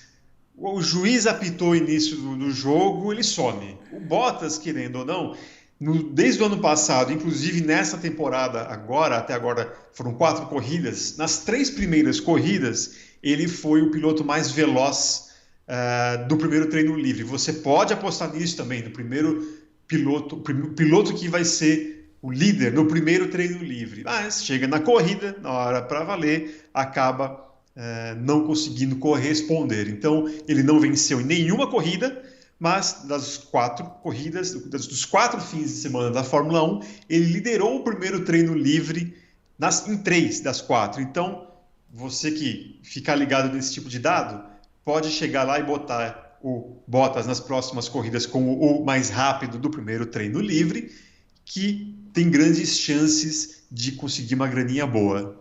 S3: o juiz apitou o início do jogo, ele some. O Bottas, querendo ou não, desde o ano passado, inclusive nessa temporada até agora foram 4 corridas, nas 3 primeiras corridas ele foi o piloto mais veloz do primeiro treino livre. Você pode apostar nisso também, no primeiro piloto que vai ser o líder no primeiro treino livre. Mas chega na corrida, na hora para valer, acaba não conseguindo corresponder. Então, ele não venceu em nenhuma corrida, mas das 4 corridas, dos 4 fins de semana da Fórmula 1, ele liderou o primeiro treino livre em 3 das 4. Então, você que ficar ligado nesse tipo de dado, pode chegar lá e botar o Bottas nas próximas corridas como o mais rápido do primeiro treino livre, que tem grandes chances de conseguir uma graninha boa.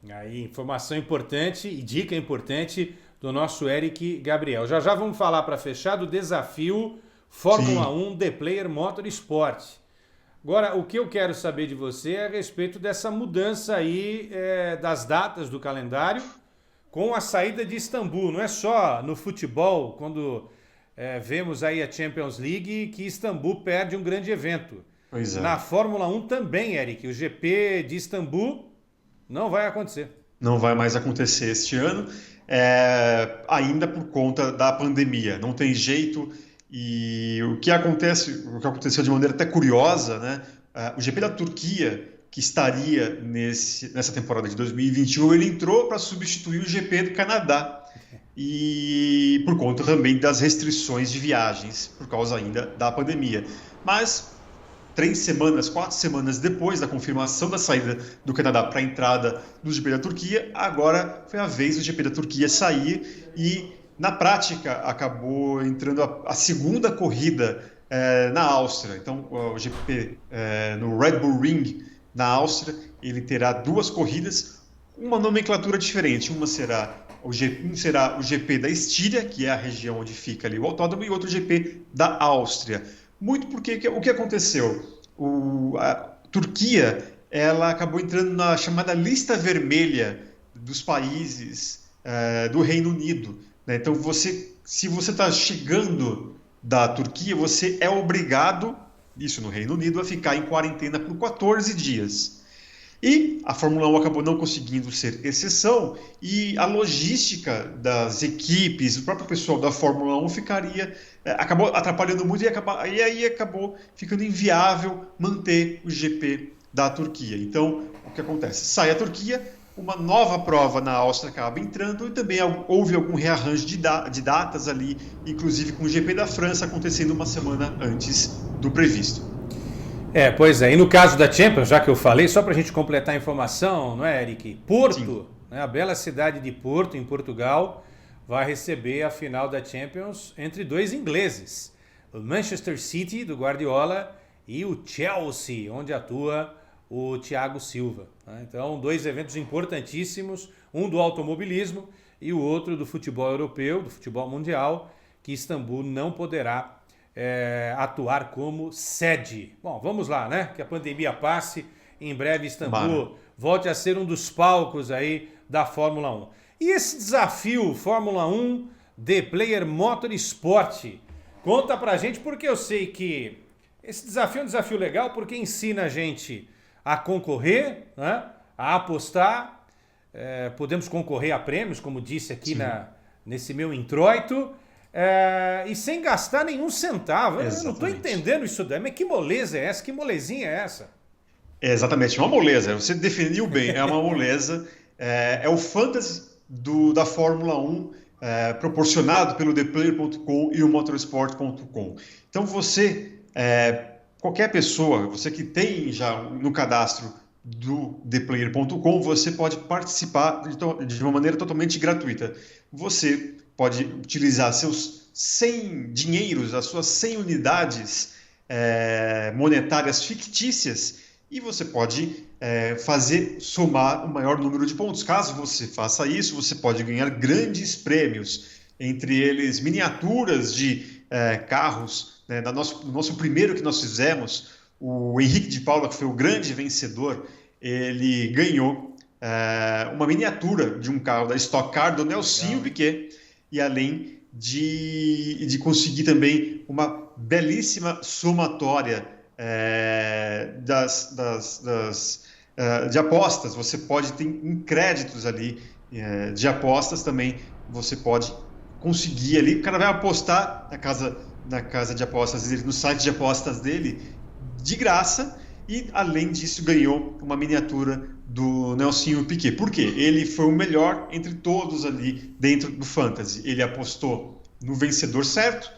S1: Aí, informação importante e dica importante do nosso Eric Gabriel. Já já vamos falar para fechar do desafio Fórmula 1 The Player Motorsport. Agora, o que eu quero saber de você é a respeito dessa mudança aí das datas do calendário com a saída de Istambul. Não é só no futebol, quando vemos aí a Champions League, que Istambul perde um grande evento.
S3: Pois é.
S1: Na Fórmula 1 também, Eric, o GP de Istambul não vai acontecer.
S3: Não vai mais acontecer este ano, ainda por conta da pandemia. Não tem jeito. E o que aconteceu de maneira até curiosa, né? O GP da Turquia, que estaria nessa temporada de 2021, ele entrou para substituir o GP do Canadá. E por conta também das restrições de viagens, por causa ainda da pandemia. Mas 4 semanas depois da confirmação da saída do Canadá para a entrada do GP da Turquia, agora foi a vez do GP da Turquia sair e, na prática, acabou entrando a segunda corrida na Áustria. Então, o GP no Red Bull Ring, na Áustria, ele terá 2 corridas, uma nomenclatura diferente. Um será o GP da Estíria, que é a região onde fica ali o autódromo, e outro GP da Áustria. Muito porque o que aconteceu? A Turquia ela acabou entrando na chamada lista vermelha dos países do Reino Unido. Né? Então, se você está chegando da Turquia, você é obrigado, isso no Reino Unido, a ficar em quarentena por 14 dias. E a Fórmula 1 acabou não conseguindo ser exceção e a logística das equipes, o próprio pessoal da Fórmula 1 acabou atrapalhando muito e aí acabou ficando inviável manter o GP da Turquia. Então, o que acontece? Sai a Turquia, uma nova prova na Áustria acaba entrando e também houve algum rearranjo de datas ali, inclusive com o GP da França acontecendo uma semana antes do previsto.
S1: Pois é. E no caso da Champions, já que eu falei, só para a gente completar a informação, não é, Eric? Porto, né, a bela cidade de Porto, em Portugal, vai receber a final da Champions entre 2 ingleses. O Manchester City, do Guardiola, e o Chelsea, onde atua o Thiago Silva. Né? Então, 2 eventos importantíssimos, um do automobilismo e o outro do futebol europeu, do futebol mundial, que Istambul não poderá atuar como sede. Bom, vamos lá, né? Que a pandemia passe, em breve Istambul volte a ser um dos palcos aí da Fórmula 1. E esse desafio Fórmula 1 The Player Motorsport? Conta pra gente, porque eu sei que esse desafio é um desafio legal, porque ensina a gente a concorrer, né? A apostar, podemos concorrer a prêmios, como disse aqui nesse meu introito, e sem gastar nenhum centavo.
S3: Exatamente.
S1: Eu não estou entendendo isso daí, mas que moleza é essa? Que molezinha é essa?
S3: Exatamente, uma moleza. Você definiu bem, é uma moleza. É o fantasy da Fórmula 1, proporcionado pelo ThePlayer.com e o Motorsport.com. Então qualquer pessoa, você que tem já no cadastro do ThePlayer.com, você pode participar de uma maneira totalmente gratuita. Você pode utilizar seus 100 dinheiros, as suas 100 unidades monetárias fictícias, e você pode somar o maior número de pontos. Caso você faça isso, você pode ganhar grandes prêmios, entre eles miniaturas de carros. Né? No nosso primeiro que nós fizemos, o Henrique de Paula, que foi o grande vencedor, ele ganhou uma miniatura de um carro da Stock Car do Nelsinho Piquet, e além de conseguir também uma belíssima somatória de apostas. Você pode ter em créditos ali de apostas também, você pode conseguir ali. O cara vai apostar na casa de apostas dele, no site de apostas dele, de graça, e além disso ganhou uma miniatura do Nelsinho Piquet. Por quê? Ele foi o melhor entre todos ali dentro do Fantasy. Ele apostou no vencedor certo,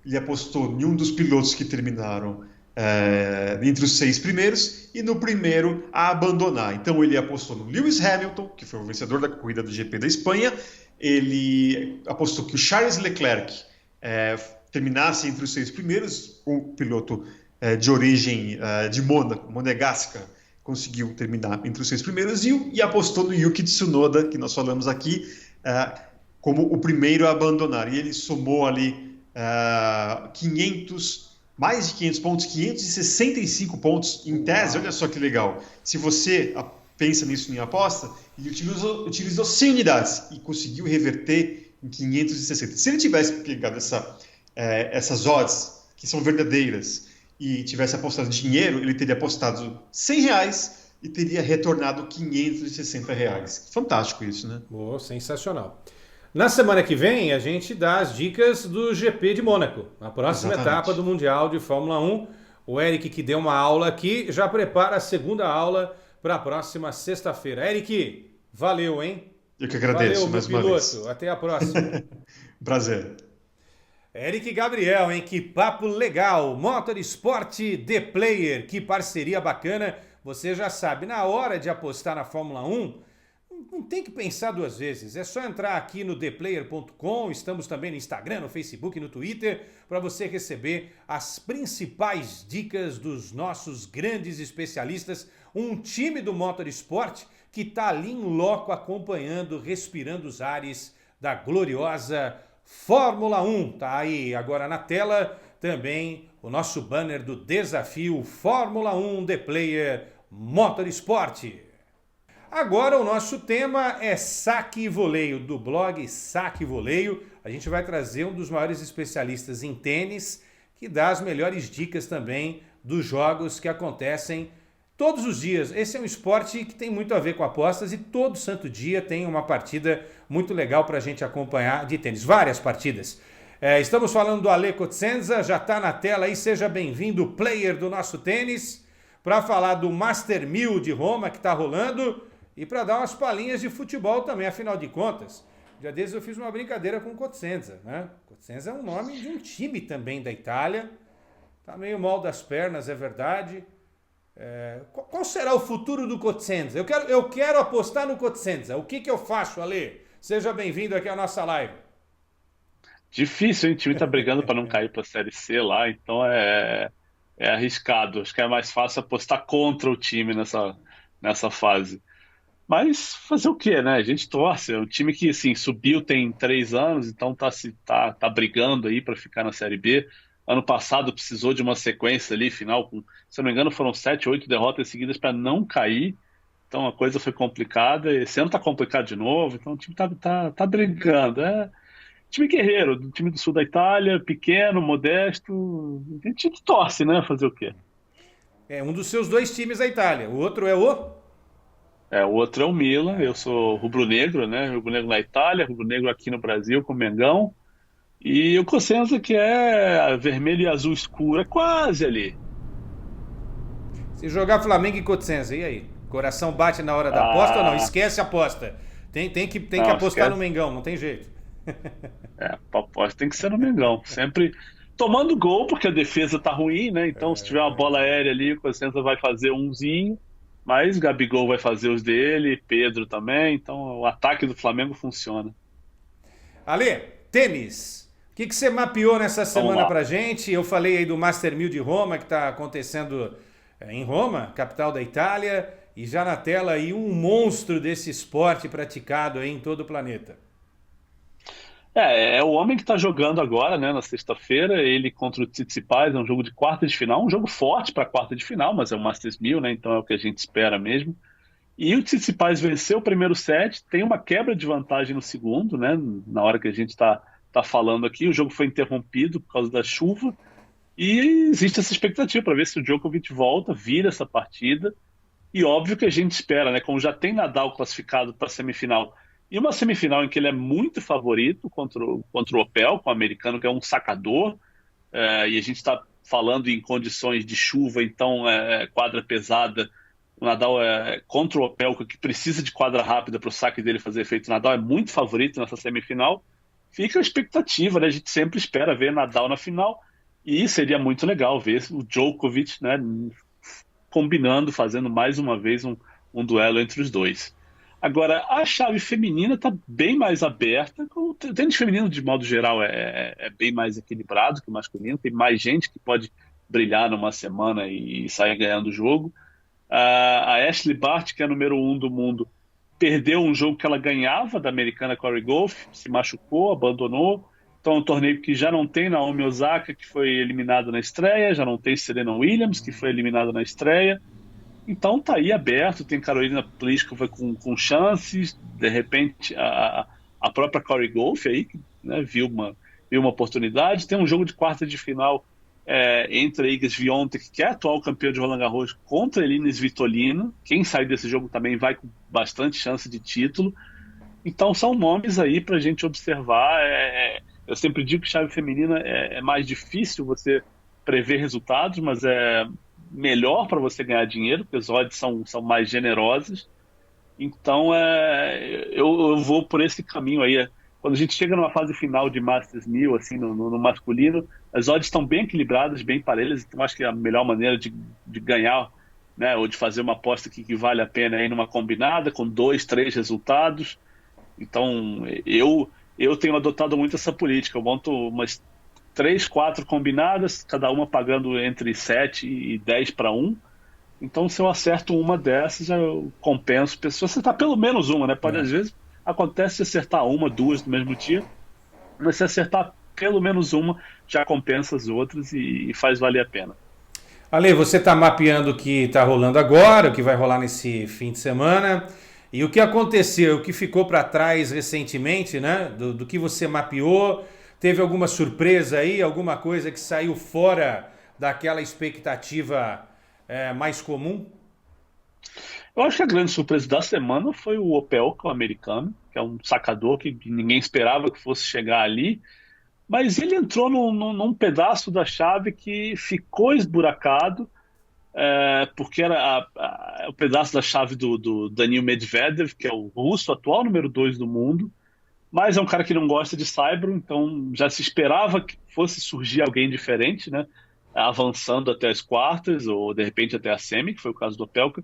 S3: ele apostou em um dos pilotos que terminaram entre os 6 primeiros, e no primeiro a abandonar. Então ele apostou no Lewis Hamilton, que foi o vencedor da corrida do GP da Espanha. Ele apostou que o Charles Leclerc terminasse entre os 6 primeiros, o piloto de origem de Mônaco, monegasca, conseguiu terminar entre os 6 primeiros e apostou no Yuki Tsunoda, que nós falamos aqui, como o primeiro a abandonar. E ele somou ali mais de 500 pontos, 565 pontos em tese. Olha só que legal. Se você pensa nisso em aposta, ele utilizou 100 unidades e conseguiu reverter em 560. Se ele tivesse pegado essas odds, que são verdadeiras, e tivesse apostado dinheiro, ele teria apostado R$100 e teria retornado R$560. Fantástico isso, né?
S1: Oh, sensacional. Na semana que vem, a gente dá as dicas do GP de Mônaco, a próxima etapa do Mundial de Fórmula 1. O Eric, que deu uma aula aqui, já prepara a segunda aula para a próxima sexta-feira. Eric, valeu, hein?
S3: Eu que agradeço,
S1: valeu,
S3: mais
S1: meu
S3: uma
S1: piloto.
S3: vez.
S1: Até a próxima.
S3: Prazer.
S1: Eric Gabriel, hein? Que papo legal. Motorsport The Player, que parceria bacana. Você já sabe, na hora de apostar na Fórmula 1, não tem que pensar duas vezes. É só entrar aqui no theplayer.com. Estamos também no Instagram, no Facebook, no Twitter, para você receber as principais dicas dos nossos grandes especialistas. Um time do Motorsport que está ali em loco acompanhando, respirando os ares da gloriosa Fórmula 1. Tá aí agora na tela também o nosso banner do desafio Fórmula 1 The Player Motorsport. Agora o nosso tema é saque e voleio, do blog Saque e Voleio. A gente vai trazer um dos maiores especialistas em tênis, que dá as melhores dicas também dos jogos que acontecem todos os dias. Esse é um esporte que tem muito a ver com apostas e todo santo dia tem uma partida muito legal para a gente acompanhar de tênis. Várias partidas. Estamos falando do Ale Cosenza, já está na tela aí. Seja bem-vindo, player do nosso tênis, para falar do Master 1000 de Roma que está rolando e para dar umas palhinhas de futebol também, afinal de contas. Já desde eu fiz uma brincadeira com o Cosenza, né? Cosenza é um nome de um time também da Itália. Tá meio mal das pernas, é verdade. Qual será o futuro do Cosenza? Eu quero apostar no Cosenza. O que eu faço, Ale? Seja bem-vindo aqui à nossa live.
S4: Difícil, hein? O time tá brigando para não cair para a Série C lá, então é arriscado. Acho que é mais fácil apostar contra o time nessa fase. Mas fazer o quê, né? A gente torce. É um time que, assim, subiu tem 3 anos, então tá brigando aí para ficar na Série B. Ano passado precisou de uma sequência ali, final, se eu não me engano, foram 7, 8 derrotas seguidas para não cair. Então a coisa foi complicada. Esse ano tá complicado de novo, então o time tá brigando. É time guerreiro, do time do sul da Itália, pequeno, modesto. A gente torce, né? Fazer o quê?
S1: É um dos seus 2 times da Itália. O outro é o?
S4: O outro é o Milan. Eu sou rubro-negro, né? Rubro-negro na Itália, rubro-negro aqui no Brasil com o Mengão. E o Cosenza, que é vermelho e azul escuro, é quase ali.
S1: Se jogar Flamengo e Cosenza, e aí? Coração bate na hora da aposta ou não? Esquece a aposta. Tem que apostar esquece. No Mengão, não tem jeito.
S4: A aposta tem que ser no Mengão. Sempre tomando gol, porque a defesa tá ruim, né? Então, se tiver uma bola aérea ali, o Cosenza vai fazer umzinho, mas Gabigol vai fazer os dele, Pedro também. Então, o ataque do Flamengo funciona.
S1: Ale, tênis. O que você mapeou nessa semana pra gente? Eu falei aí do Master 1000 de Roma, que está acontecendo em Roma, capital da Itália, e já na tela aí um monstro desse esporte praticado aí em todo o planeta.
S4: É o homem que está jogando agora, né, na sexta-feira, ele contra o Tsitsipas, é um jogo de quarta de final, um jogo forte para quarta de final, mas é o Masters 1000, né, então é o que a gente espera mesmo. E o Tsitsipas venceu o primeiro set, tem uma quebra de vantagem no segundo, né, na hora que a gente está falando aqui, o jogo foi interrompido por causa da chuva, e existe essa expectativa para ver se o Djokovic volta, vira essa partida, e óbvio que a gente espera, né, como já tem Nadal classificado para a semifinal, e uma semifinal em que ele é muito favorito contra o Opel, com o americano, que é um sacador, e a gente está falando em condições de chuva, então quadra pesada. O Nadal contra o Opel, que precisa de quadra rápida para o saque dele fazer efeito. O Nadal é muito favorito nessa semifinal. Fica a expectativa, né? A gente sempre espera ver Nadal na final, e seria muito legal ver o Djokovic, né, combinando, fazendo mais uma vez um duelo entre os dois. Agora, a chave feminina está bem mais aberta. O tênis feminino, de modo geral, é bem mais equilibrado que o masculino. Tem mais gente que pode brilhar numa semana e sair ganhando o jogo. A Ashley Bart, que é a número 1 do mundo, perdeu um jogo que ela ganhava da americana Corey Goff, se machucou, abandonou. Então é um torneio que já não tem Naomi Osaka, que foi eliminada na estreia, já não tem Serena Williams, que foi eliminada na estreia. Então tá aí aberto, tem Carolina Pliskova com chances, de repente a própria Corey Goff aí, né, viu uma oportunidade. Tem um jogo de quarta de final entre a Iga Swiatek, que é atual campeão de Roland Garros, contra a Elina Svitolina. Quem sair desse jogo também vai com bastante chance de título. Então são nomes aí pra gente observar. Eu sempre digo que chave feminina é mais difícil você prever resultados, mas é melhor para você ganhar dinheiro, porque as odds são mais generosas. Então eu vou por esse caminho aí. Quando a gente chega numa fase final de Masters 1000, assim, no masculino, as odds estão bem equilibradas, bem parelhas, então acho que a melhor maneira de ganhar, né, ou de fazer uma aposta que vale a pena é ir numa combinada, com 2, 3 resultados. Então eu tenho adotado muito essa política, eu monto umas 3, 4 combinadas, cada uma pagando entre 7 e 10 para 1. Então, se eu acerto uma dessas, eu compenso. Se você acertar pelo menos uma, né? Às vezes acontece de acertar uma, 2 no mesmo dia, mas se acertar pelo menos uma, já compensa as outras e faz valer a pena.
S1: Ale, você está mapeando o que está rolando agora, o que vai rolar nesse fim de semana, e o que aconteceu, o que ficou para trás recentemente, né? Do que você mapeou. Teve alguma surpresa aí, alguma coisa que saiu fora daquela expectativa mais comum?
S4: Eu acho que a grande surpresa da semana foi o Opelka, o americano, que é um sacador que ninguém esperava que fosse chegar ali, mas ele entrou num pedaço da chave que ficou esburacado, porque era o pedaço da chave do Daniil Medvedev, que é o russo atual número 2 do mundo, mas é um cara que não gosta de saibro, então já se esperava que fosse surgir alguém diferente, né? Avançando até as quartas, ou de repente até a semi, que foi o caso do Opelka,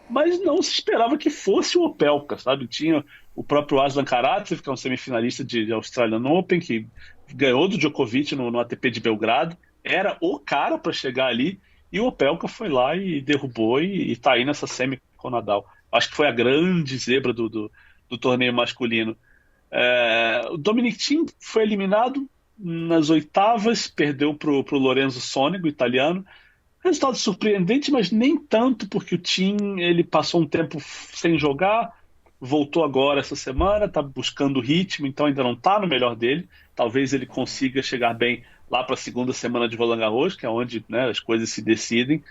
S4: mas não se esperava que fosse o Opelka, sabe? Tinha o próprio Aslan Karatsev, que é um semifinalista de Australian Open, que ganhou do Djokovic no ATP de Belgrado, era o cara para chegar ali, e o Opelka foi lá e derrubou e tá aí nessa semi com o Nadal. Acho que foi a grande zebra do torneio masculino. O Dominic Thiem foi eliminado nas oitavas, perdeu para o Lorenzo Sonego, italiano. Resultado surpreendente, mas nem tanto, porque o Thiem ele passou um tempo sem jogar, voltou agora essa semana, está buscando ritmo, então ainda não está no melhor dele. Talvez ele consiga chegar bem lá para a segunda semana de Roland Garros, que é onde, né, as coisas se decidem,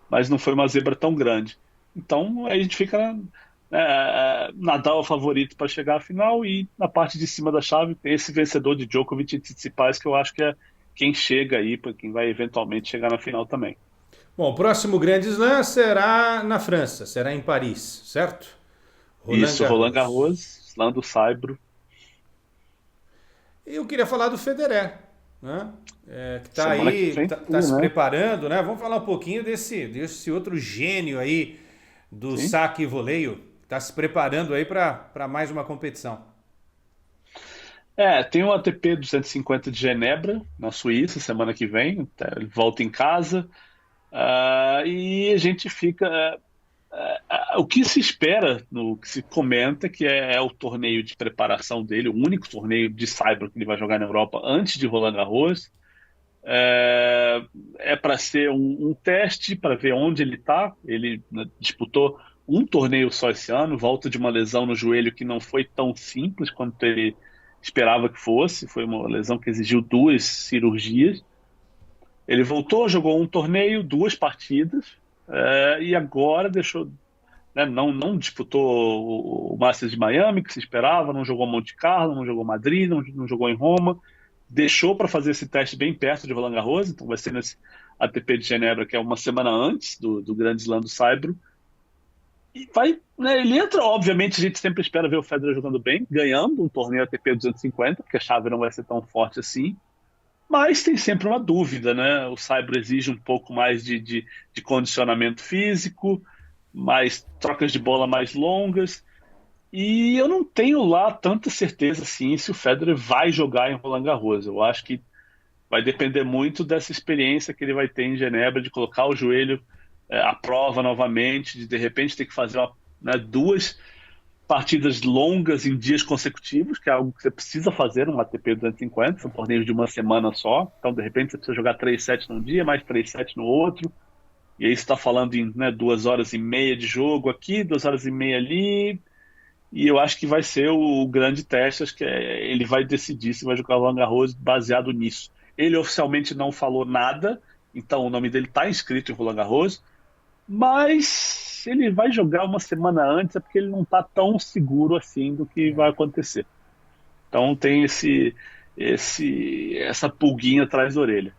S4: mas não foi uma zebra tão grande. Então aí a gente fica... Nadal é o favorito para chegar à final, e na parte de cima da chave tem esse vencedor de Djokovic e Tsitsipas, que eu acho que é quem chega aí, para quem vai eventualmente chegar na final também.
S1: Bom, o próximo Grande Slam será na França, será em Paris, certo?
S4: Roland Garros, Slam do Saibro.
S1: E eu queria falar do Federer, né? Que está aí, está se preparando, né? Vamos falar um pouquinho desse outro gênio aí do saque e voleio. Está se preparando aí para mais uma competição.
S4: Tem o ATP 250 de Genebra, na Suíça, semana que vem. Ele volta em casa. E a gente fica... o que se espera, o que se comenta, que é o torneio de preparação dele, o único torneio de saibro que ele vai jogar na Europa antes de Roland Garros. Para ser um teste, para ver onde ele está. Ele disputou um torneio só esse ano, volta de uma lesão no joelho que não foi tão simples quanto ele esperava que fosse. Foi uma lesão que exigiu 2 cirurgias. Ele voltou, jogou um torneio, 2 partidas, e agora deixou... Né, não disputou o Masters de Miami, que se esperava, não jogou Monte Carlo, não jogou Madrid, não jogou em Roma. Deixou para fazer esse teste bem perto de Roland Garros, então vai ser nesse ATP de Genebra, que é uma semana antes do Grande Slam do Saibro. E vai, né, ele entra, obviamente a gente sempre espera ver o Federer jogando bem, ganhando um torneio ATP 250, porque a chave não vai ser tão forte assim, mas tem sempre uma dúvida, né? O Saibro exige um pouco mais de condicionamento físico, mais trocas de bola mais longas, e eu não tenho lá tanta certeza assim se o Federer vai jogar em Roland Garros. Eu acho que vai depender muito dessa experiência que ele vai ter em Genebra, de colocar o joelho à prova novamente, de repente ter que fazer duas partidas longas em dias consecutivos, que é algo que você precisa fazer num ATP 250, são torneios de uma semana só, então de repente você precisa jogar 3 sets num dia, mais 3 sets no outro, e aí você está falando em 2 horas e meia de jogo aqui, 2 horas e meia ali, e eu acho que vai ser o grande teste, acho que ele vai decidir se vai jogar o Roland Garros baseado nisso. Ele oficialmente não falou nada, então o nome dele está inscrito em Roland Garros, mas se ele vai jogar uma semana antes é porque ele não está tão seguro assim do que vai acontecer. Então tem essa pulguinha atrás da orelha.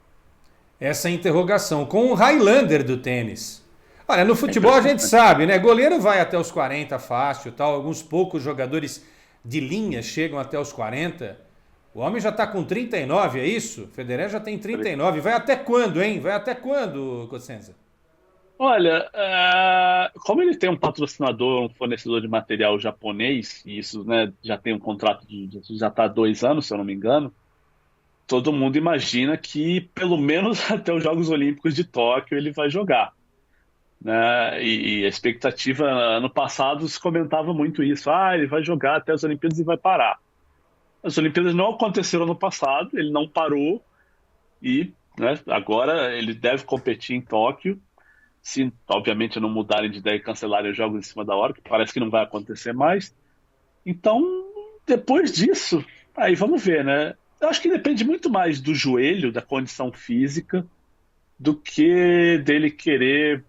S1: Essa interrogação com o Highlander do tênis. Olha, no futebol a gente sabe, né? Goleiro vai até os 40 fácil, tal. Alguns poucos jogadores de linha chegam até os 40. O homem já está com 39, é isso? O Federer já tem 39. Vai até quando, hein? Vai até quando, Cosenza?
S4: Olha, como ele tem um patrocinador, um fornecedor de material japonês, e isso, né, já tem um contrato já está há 2 anos, se eu não me engano, todo mundo imagina que pelo menos até os Jogos Olímpicos de Tóquio ele vai jogar, né? E a expectativa, ano passado se comentava muito isso, ele vai jogar até as Olimpíadas e vai parar. As Olimpíadas não aconteceram ano passado, ele não parou e, né, agora ele deve competir em Tóquio. Se, obviamente, não mudarem de ideia e cancelarem os jogos em cima da hora, que parece que não vai acontecer mais. Então, depois disso, aí vamos ver, né? Eu acho que depende muito mais do joelho, da condição física, do que dele querer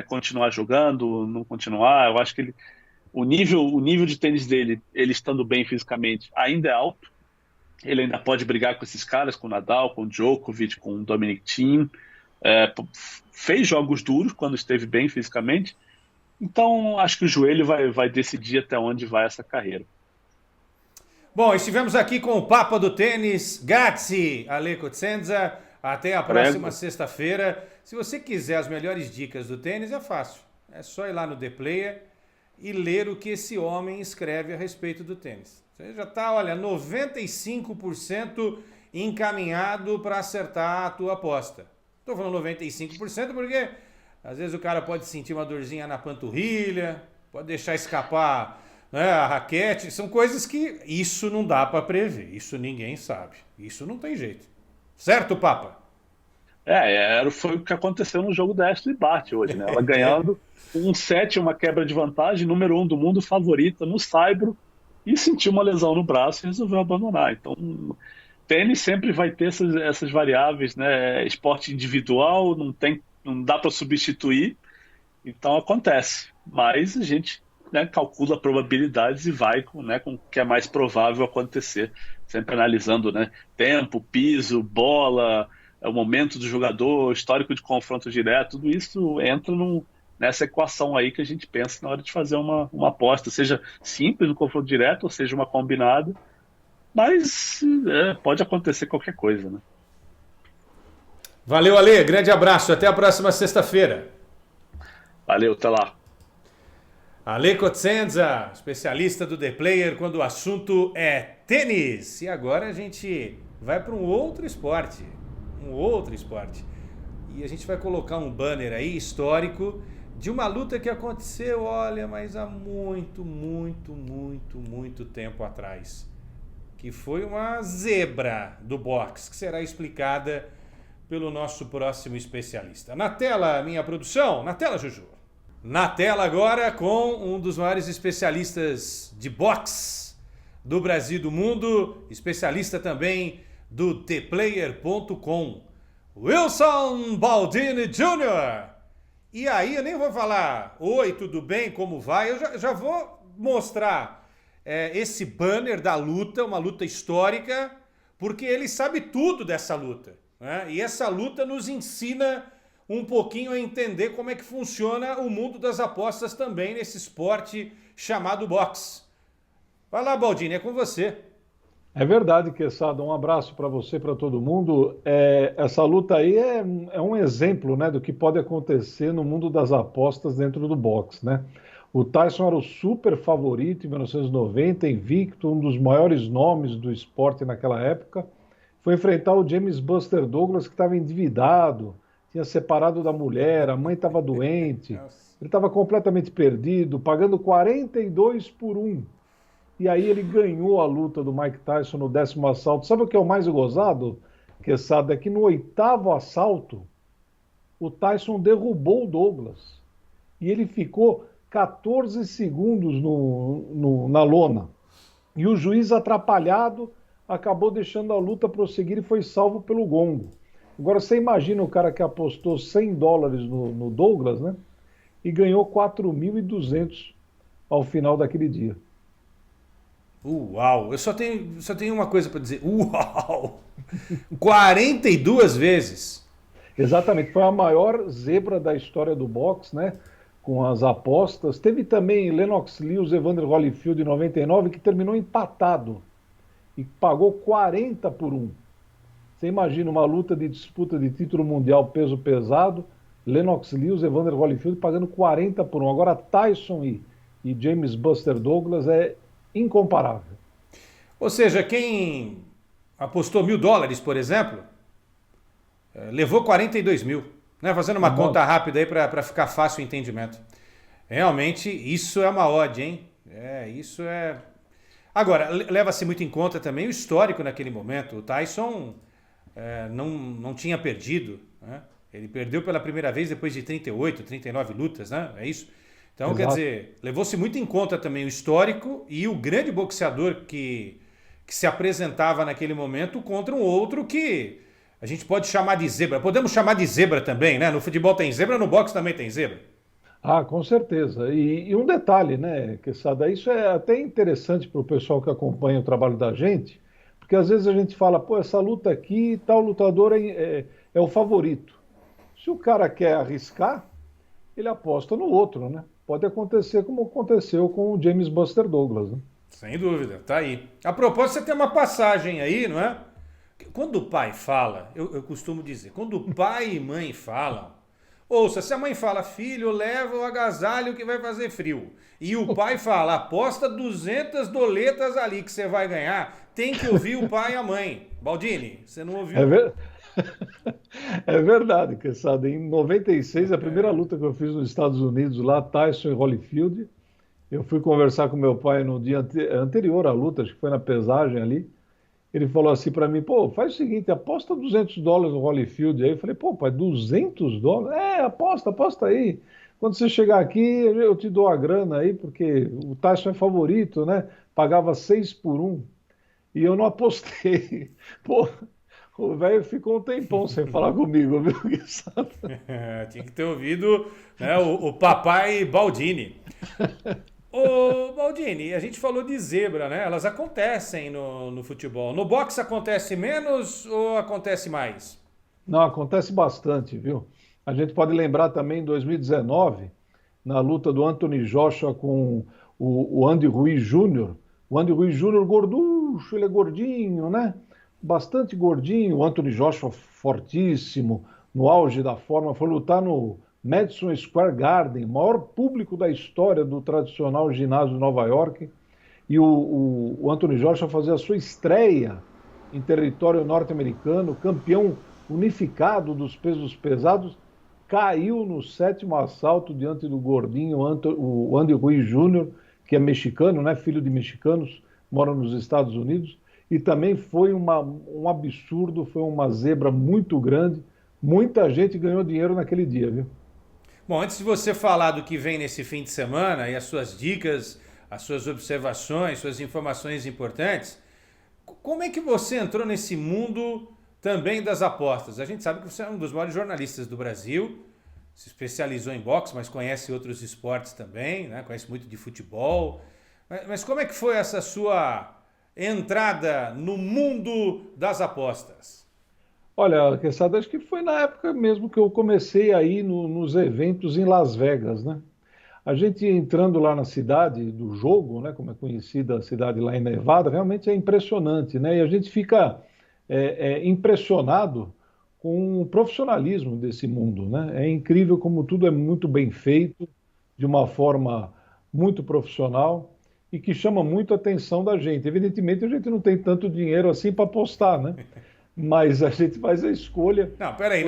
S4: continuar jogando, não continuar. Eu acho que o nível de tênis dele, ele estando bem fisicamente, ainda é alto. Ele ainda pode brigar com esses caras, com o Nadal, com o Djokovic, com o Dominic Thiem. Fez jogos duros quando esteve bem fisicamente, então acho que o joelho vai decidir até onde vai essa carreira.
S1: Bom, estivemos aqui com o Papa do Tênis, Gazzi, Ale Cosenza. Até a próxima sexta-feira. Se você quiser as melhores dicas do tênis, é fácil. É só ir lá no The Player e ler o que esse homem escreve a respeito do tênis. Você já está, olha, 95% encaminhado para acertar a tua aposta. Estou falando 95% porque às vezes o cara pode sentir uma dorzinha na panturrilha, pode deixar escapar, né, a raquete. São coisas que isso não dá para prever, isso ninguém sabe, isso não tem jeito. Certo, Papa?
S4: Foi o que aconteceu no jogo da Ashley Barty hoje, né? Ela ganhando um set, uma quebra de vantagem, número 1 do mundo, favorita no saibro, e sentiu uma lesão no braço e resolveu abandonar. Então, tênis sempre vai ter essas variáveis, né? Esporte individual, não dá para substituir, então acontece. Mas a gente, né, calcula probabilidades e vai com o que é mais provável acontecer, sempre analisando, né, tempo, piso, bola, o momento do jogador, histórico de confronto direto, tudo isso entra nessa equação aí que a gente pensa na hora de fazer uma aposta, seja simples no confronto direto, ou seja uma combinada. Mas pode acontecer qualquer coisa, né?
S1: Valeu, Ale. Grande abraço. Até a próxima sexta-feira.
S4: Valeu, até lá.
S1: Ale Cosenza, especialista do The Player, quando o assunto é tênis. E agora a gente vai para um outro esporte. E a gente vai colocar um banner aí histórico de uma luta que aconteceu, olha, mas há muito tempo atrás. Que foi uma zebra do boxe, que será explicada pelo nosso próximo especialista. Na tela, minha produção. Na tela, Juju. Na tela agora com um dos maiores especialistas de boxe do Brasil e do mundo, especialista também do ThePlayer.com, Wilson Baldini Jr. E aí eu nem vou falar, oi, tudo bem, como vai? Eu já vou mostrar esse banner da luta, uma luta histórica, porque ele sabe tudo dessa luta, né? E essa luta nos ensina um pouquinho a entender como é que funciona o mundo das apostas também nesse esporte chamado boxe. Vai lá, Baldini, é com você.
S5: É verdade, Quesada. Um abraço para você, para todo mundo. Essa luta aí é um exemplo, né, do que pode acontecer no mundo das apostas dentro do boxe, né? O Tyson era o super favorito em 1990, invicto, um dos maiores nomes do esporte naquela época. foi enfrentar o James Buster Douglas, que estava endividado, tinha separado da mulher, a mãe estava doente, ele estava completamente perdido, pagando 42 por 1. E aí ele ganhou a luta do Mike Tyson no 10º assalto. Sabe o que é o mais gozado, Quesada? É que no 8º assalto, o Tyson derrubou o Douglas. E ele ficou 14 segundos na lona. E o juiz, atrapalhado, acabou deixando a luta prosseguir e foi salvo pelo gongo. Agora, você imagina o cara que apostou $100 no Douglas, né? E ganhou 4.200 ao final daquele dia.
S1: Uau! Eu só tenho uma coisa para dizer. Uau! 42 vezes!
S5: Exatamente, foi a maior zebra da história do boxe, né? Com as apostas. Teve também Lennox Lewis, Evander Holyfield em 99, que terminou empatado e pagou 40 por 1. Você imagina uma luta de disputa de título mundial peso pesado, Lennox Lewis, Evander Holyfield pagando 40 por 1. Agora Tyson e James Buster Douglas é incomparável.
S1: Ou seja, quem apostou $1.000, por exemplo, levou 42 mil. Né? Fazendo uma conta rápida aí para ficar fácil o entendimento. Realmente, isso é uma odd, hein? Isso é... Agora, leva-se muito em conta também o histórico naquele momento. O Tyson não tinha perdido, né? Ele perdeu pela primeira vez depois de 38, 39 lutas, né? É isso? Então, Exato. Quer dizer, levou-se muito em conta também o histórico e o grande boxeador que se apresentava naquele momento contra um outro que a gente pode chamar de zebra. Podemos chamar de zebra também, né? No futebol tem zebra, no boxe também tem zebra.
S5: Ah, com certeza. E um detalhe, né, Quesada, isso é até interessante para o pessoal que acompanha o trabalho da gente, porque às vezes a gente fala, pô, essa luta aqui, tal lutador é o favorito. Se o cara quer arriscar, ele aposta no outro, né? Pode acontecer como aconteceu com o James Buster Douglas, né?
S1: Sem dúvida, tá aí. A propósito, você tem uma passagem aí, não é? Quando o pai fala, eu costumo dizer, quando o pai e mãe falam, ouça, se a mãe fala, filho, leva o agasalho que vai fazer frio, e o pai fala, aposta 200 doletas ali que você vai ganhar, tem que ouvir o pai e a mãe. Baldini, você não ouviu?
S5: É verdade, Quesada. Em 96, a primeira luta que eu fiz nos Estados Unidos, lá, Tyson e Holyfield, eu fui conversar com meu pai no dia anterior à luta, acho que foi na pesagem ali. Ele falou assim para mim, pô, faz o seguinte, aposta $200 no Holyfield. Aí eu falei, pô, pai, $200? Aposta aí. Quando você chegar aqui, eu te dou a grana aí, porque o Tyson é favorito, né? Pagava 6 por 1. E eu não apostei. Pô, o velho ficou um tempão sem falar comigo, viu?
S1: Tinha que ter ouvido, né, o papai Baldini. Ô, Baldini, a gente falou de zebra, né? Elas acontecem no futebol. No boxe acontece menos ou acontece mais?
S5: Não, acontece bastante, viu? A gente pode lembrar também em 2019, na luta do Anthony Joshua com o Andy Ruiz Jr. O Andy Ruiz Jr. gorducho, ele é gordinho, né? Bastante gordinho. O Anthony Joshua fortíssimo, no auge da forma, foi lutar no Madison Square Garden, maior público da história do tradicional ginásio de Nova York. E o Anthony Joshua fazia a sua estreia em território norte-americano, campeão unificado dos pesos pesados, caiu no 7º assalto diante do gordinho o Andy Ruiz Jr., que é mexicano, né, filho de mexicanos, mora nos Estados Unidos, e também foi um absurdo, foi uma zebra muito grande, muita gente ganhou dinheiro naquele dia, viu?
S1: Bom, antes de você falar do que vem nesse fim de semana e as suas dicas, as suas observações, suas informações importantes, como é que você entrou nesse mundo também das apostas? A gente sabe que você é um dos maiores jornalistas do Brasil, se especializou em boxe, mas conhece outros esportes também, né? Conhece muito de futebol. Mas como é que foi essa sua entrada no mundo das apostas?
S5: Olha, Quesada, acho que foi na época mesmo que eu comecei a ir nos eventos em Las Vegas, né? A gente entrando lá na cidade do jogo, né, como é conhecida a cidade lá em Nevada, realmente é impressionante, né? E a gente fica impressionado com o profissionalismo desse mundo, né? É incrível como tudo é muito bem feito, de uma forma muito profissional e que chama muito a atenção da gente. Evidentemente, a gente não tem tanto dinheiro assim para apostar, né? mas a gente faz a escolha.
S1: Não, peraí.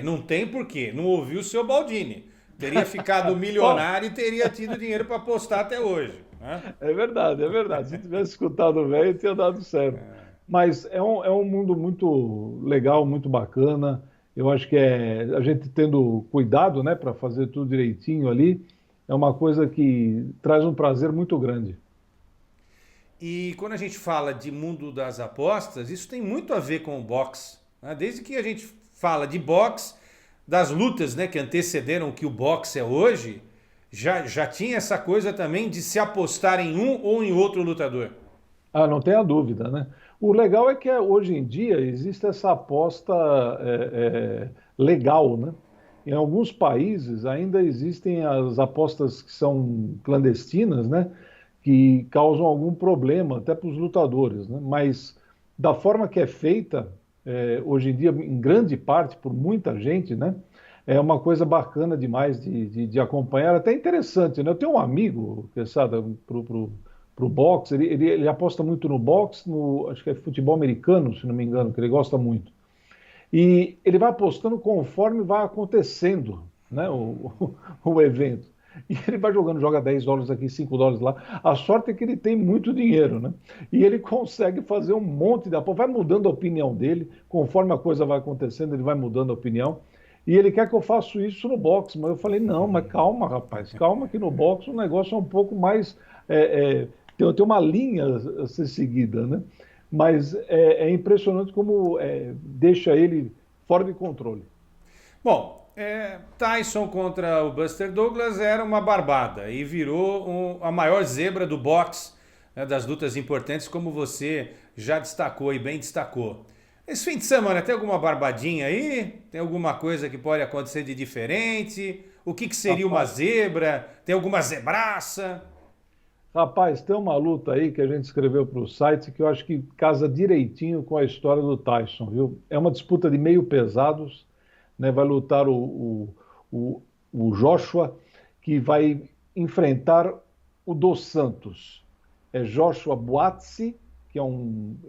S1: Não tem porquê. Não ouviu o seu Baldini. Teria ficado milionário e teria tido dinheiro para apostar até hoje. Né?
S5: É verdade, é verdade. Se tivesse escutado o velho, tinha dado certo. Mas é um mundo muito legal, muito bacana. Eu acho que a gente tendo cuidado, né, para fazer tudo direitinho ali, é uma coisa que traz um prazer muito grande.
S1: E quando a gente fala de mundo das apostas, isso tem muito a ver com o boxe. Né? Desde que a gente fala de boxe, das lutas, né, que antecederam o que o boxe é hoje, já tinha essa coisa também de se apostar em um ou em outro lutador.
S5: Ah, não tenha dúvida, né? O legal é que hoje em dia existe essa aposta legal, né? Em alguns países ainda existem as apostas que são clandestinas, né? Que causam algum problema até para os lutadores, né? Mas da forma que é feita, hoje em dia, em grande parte, por muita gente, né? É uma coisa bacana demais de acompanhar, até interessante, né? Eu tenho um amigo, que sabe, pro boxe, ele aposta muito no boxe, acho que é futebol americano, se não me engano, que ele gosta muito. E ele vai apostando conforme vai acontecendo, né, o evento. E ele vai jogando, joga $10 aqui, $5 lá. A sorte é que ele tem muito dinheiro, né? E ele consegue fazer um monte de aposta. Vai mudando a opinião dele, conforme a coisa vai acontecendo, ele vai mudando a opinião. E ele quer que eu faça isso no boxe. Mas eu falei, não, mas calma, rapaz, calma que no boxe o negócio é um pouco mais... tem uma linha a ser seguida, né? Mas é impressionante como deixa ele fora de controle.
S1: Bom, Tyson contra o Buster Douglas era uma barbada e virou a maior zebra do boxe, né, das lutas importantes, como você já destacou e bem destacou. Esse fim de semana tem alguma barbadinha aí? Tem alguma coisa que pode acontecer de diferente? O que seria uma zebra? Tem alguma zebraça?
S5: Rapaz, tem uma luta aí que a gente escreveu para o site que eu acho que casa direitinho com a história do Tyson, viu? É uma disputa de meio pesados, né? Vai lutar o Joshua, que vai enfrentar o Dos Santos. É Joshua Buatsi, que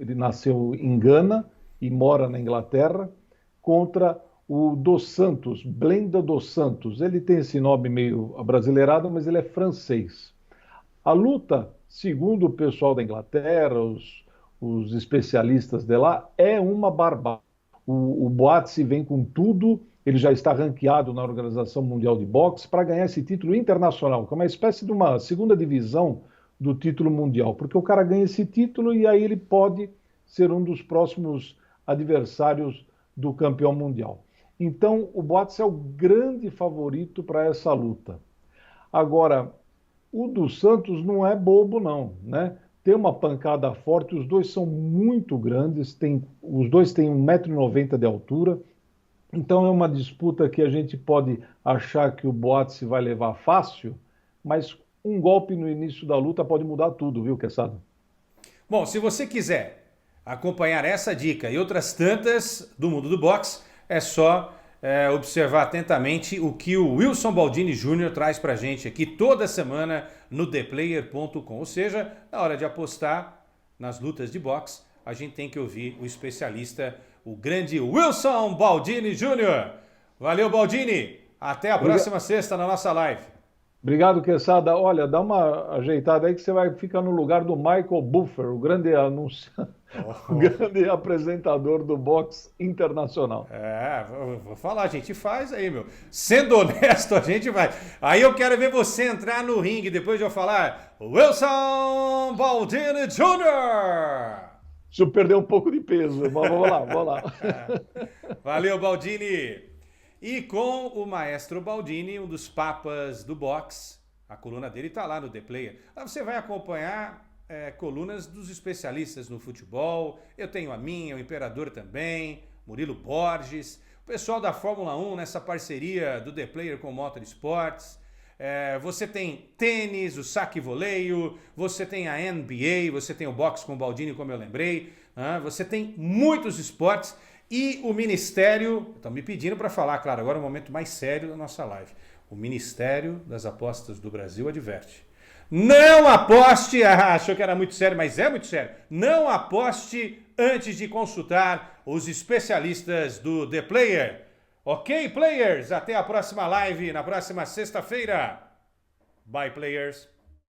S5: ele nasceu em Gana e mora na Inglaterra, contra o Dos Santos, Blenda Dos Santos. Ele tem esse nome meio abrasileirado, mas ele é francês. A luta, segundo o pessoal da Inglaterra, os especialistas de lá, é uma barbárie. O Buatsi vem com tudo, ele já está ranqueado na Organização Mundial de Boxe para ganhar esse título internacional, que é uma espécie de uma segunda divisão do título mundial, porque o cara ganha esse título e aí ele pode ser um dos próximos adversários do campeão mundial. Então, o Buatsi é o grande favorito para essa luta. Agora, o Dos Santos não é bobo, não, né? Tem uma pancada forte, os dois são muito grandes, os dois têm 1,90 m de altura, então é uma disputa que a gente pode achar que o Buatsi vai levar fácil, mas um golpe no início da luta pode mudar tudo, viu, Quesada?
S1: Bom, se você quiser acompanhar essa dica e outras tantas do mundo do boxe, é só observar atentamente o que o Wilson Baldini Jr. traz pra gente aqui toda semana no ThePlayer.com. Ou seja, na hora de apostar nas lutas de boxe, a gente tem que ouvir o especialista, o grande Wilson Baldini Jr. Valeu, Baldini! Até a próxima sexta na nossa live.
S5: Obrigado, Quesada. Olha, dá uma ajeitada aí que você vai ficar no lugar do Michael Buffer, o grande o grande apresentador do boxe internacional.
S1: Vou falar, a gente faz aí, meu. Sendo honesto, a gente vai. Aí eu quero ver você entrar no ringue depois de eu falar Wilson Baldini Jr.
S5: Deixa eu perder um pouco de peso, mas vamos lá.
S1: Valeu, Baldini. E com o maestro Baldini, um dos papas do boxe, a coluna dele está lá no The Player. Lá você vai acompanhar colunas dos especialistas no futebol. Eu tenho a minha, o Imperador também, Murilo Borges, o pessoal da Fórmula 1 nessa parceria do The Player com o Motorsports. Você tem tênis, o saque e voleio, você tem a NBA, você tem o boxe com o Baldini, como eu lembrei. Você tem muitos esportes. E o Ministério, estão me pedindo para falar, claro, agora é o momento mais sério da nossa live. O Ministério das Apostas do Brasil adverte. Não aposte, achou que era muito sério, mas é muito sério. Não aposte antes de consultar os especialistas do The Player. Ok, players? Até a próxima live, na próxima sexta-feira. Bye, players.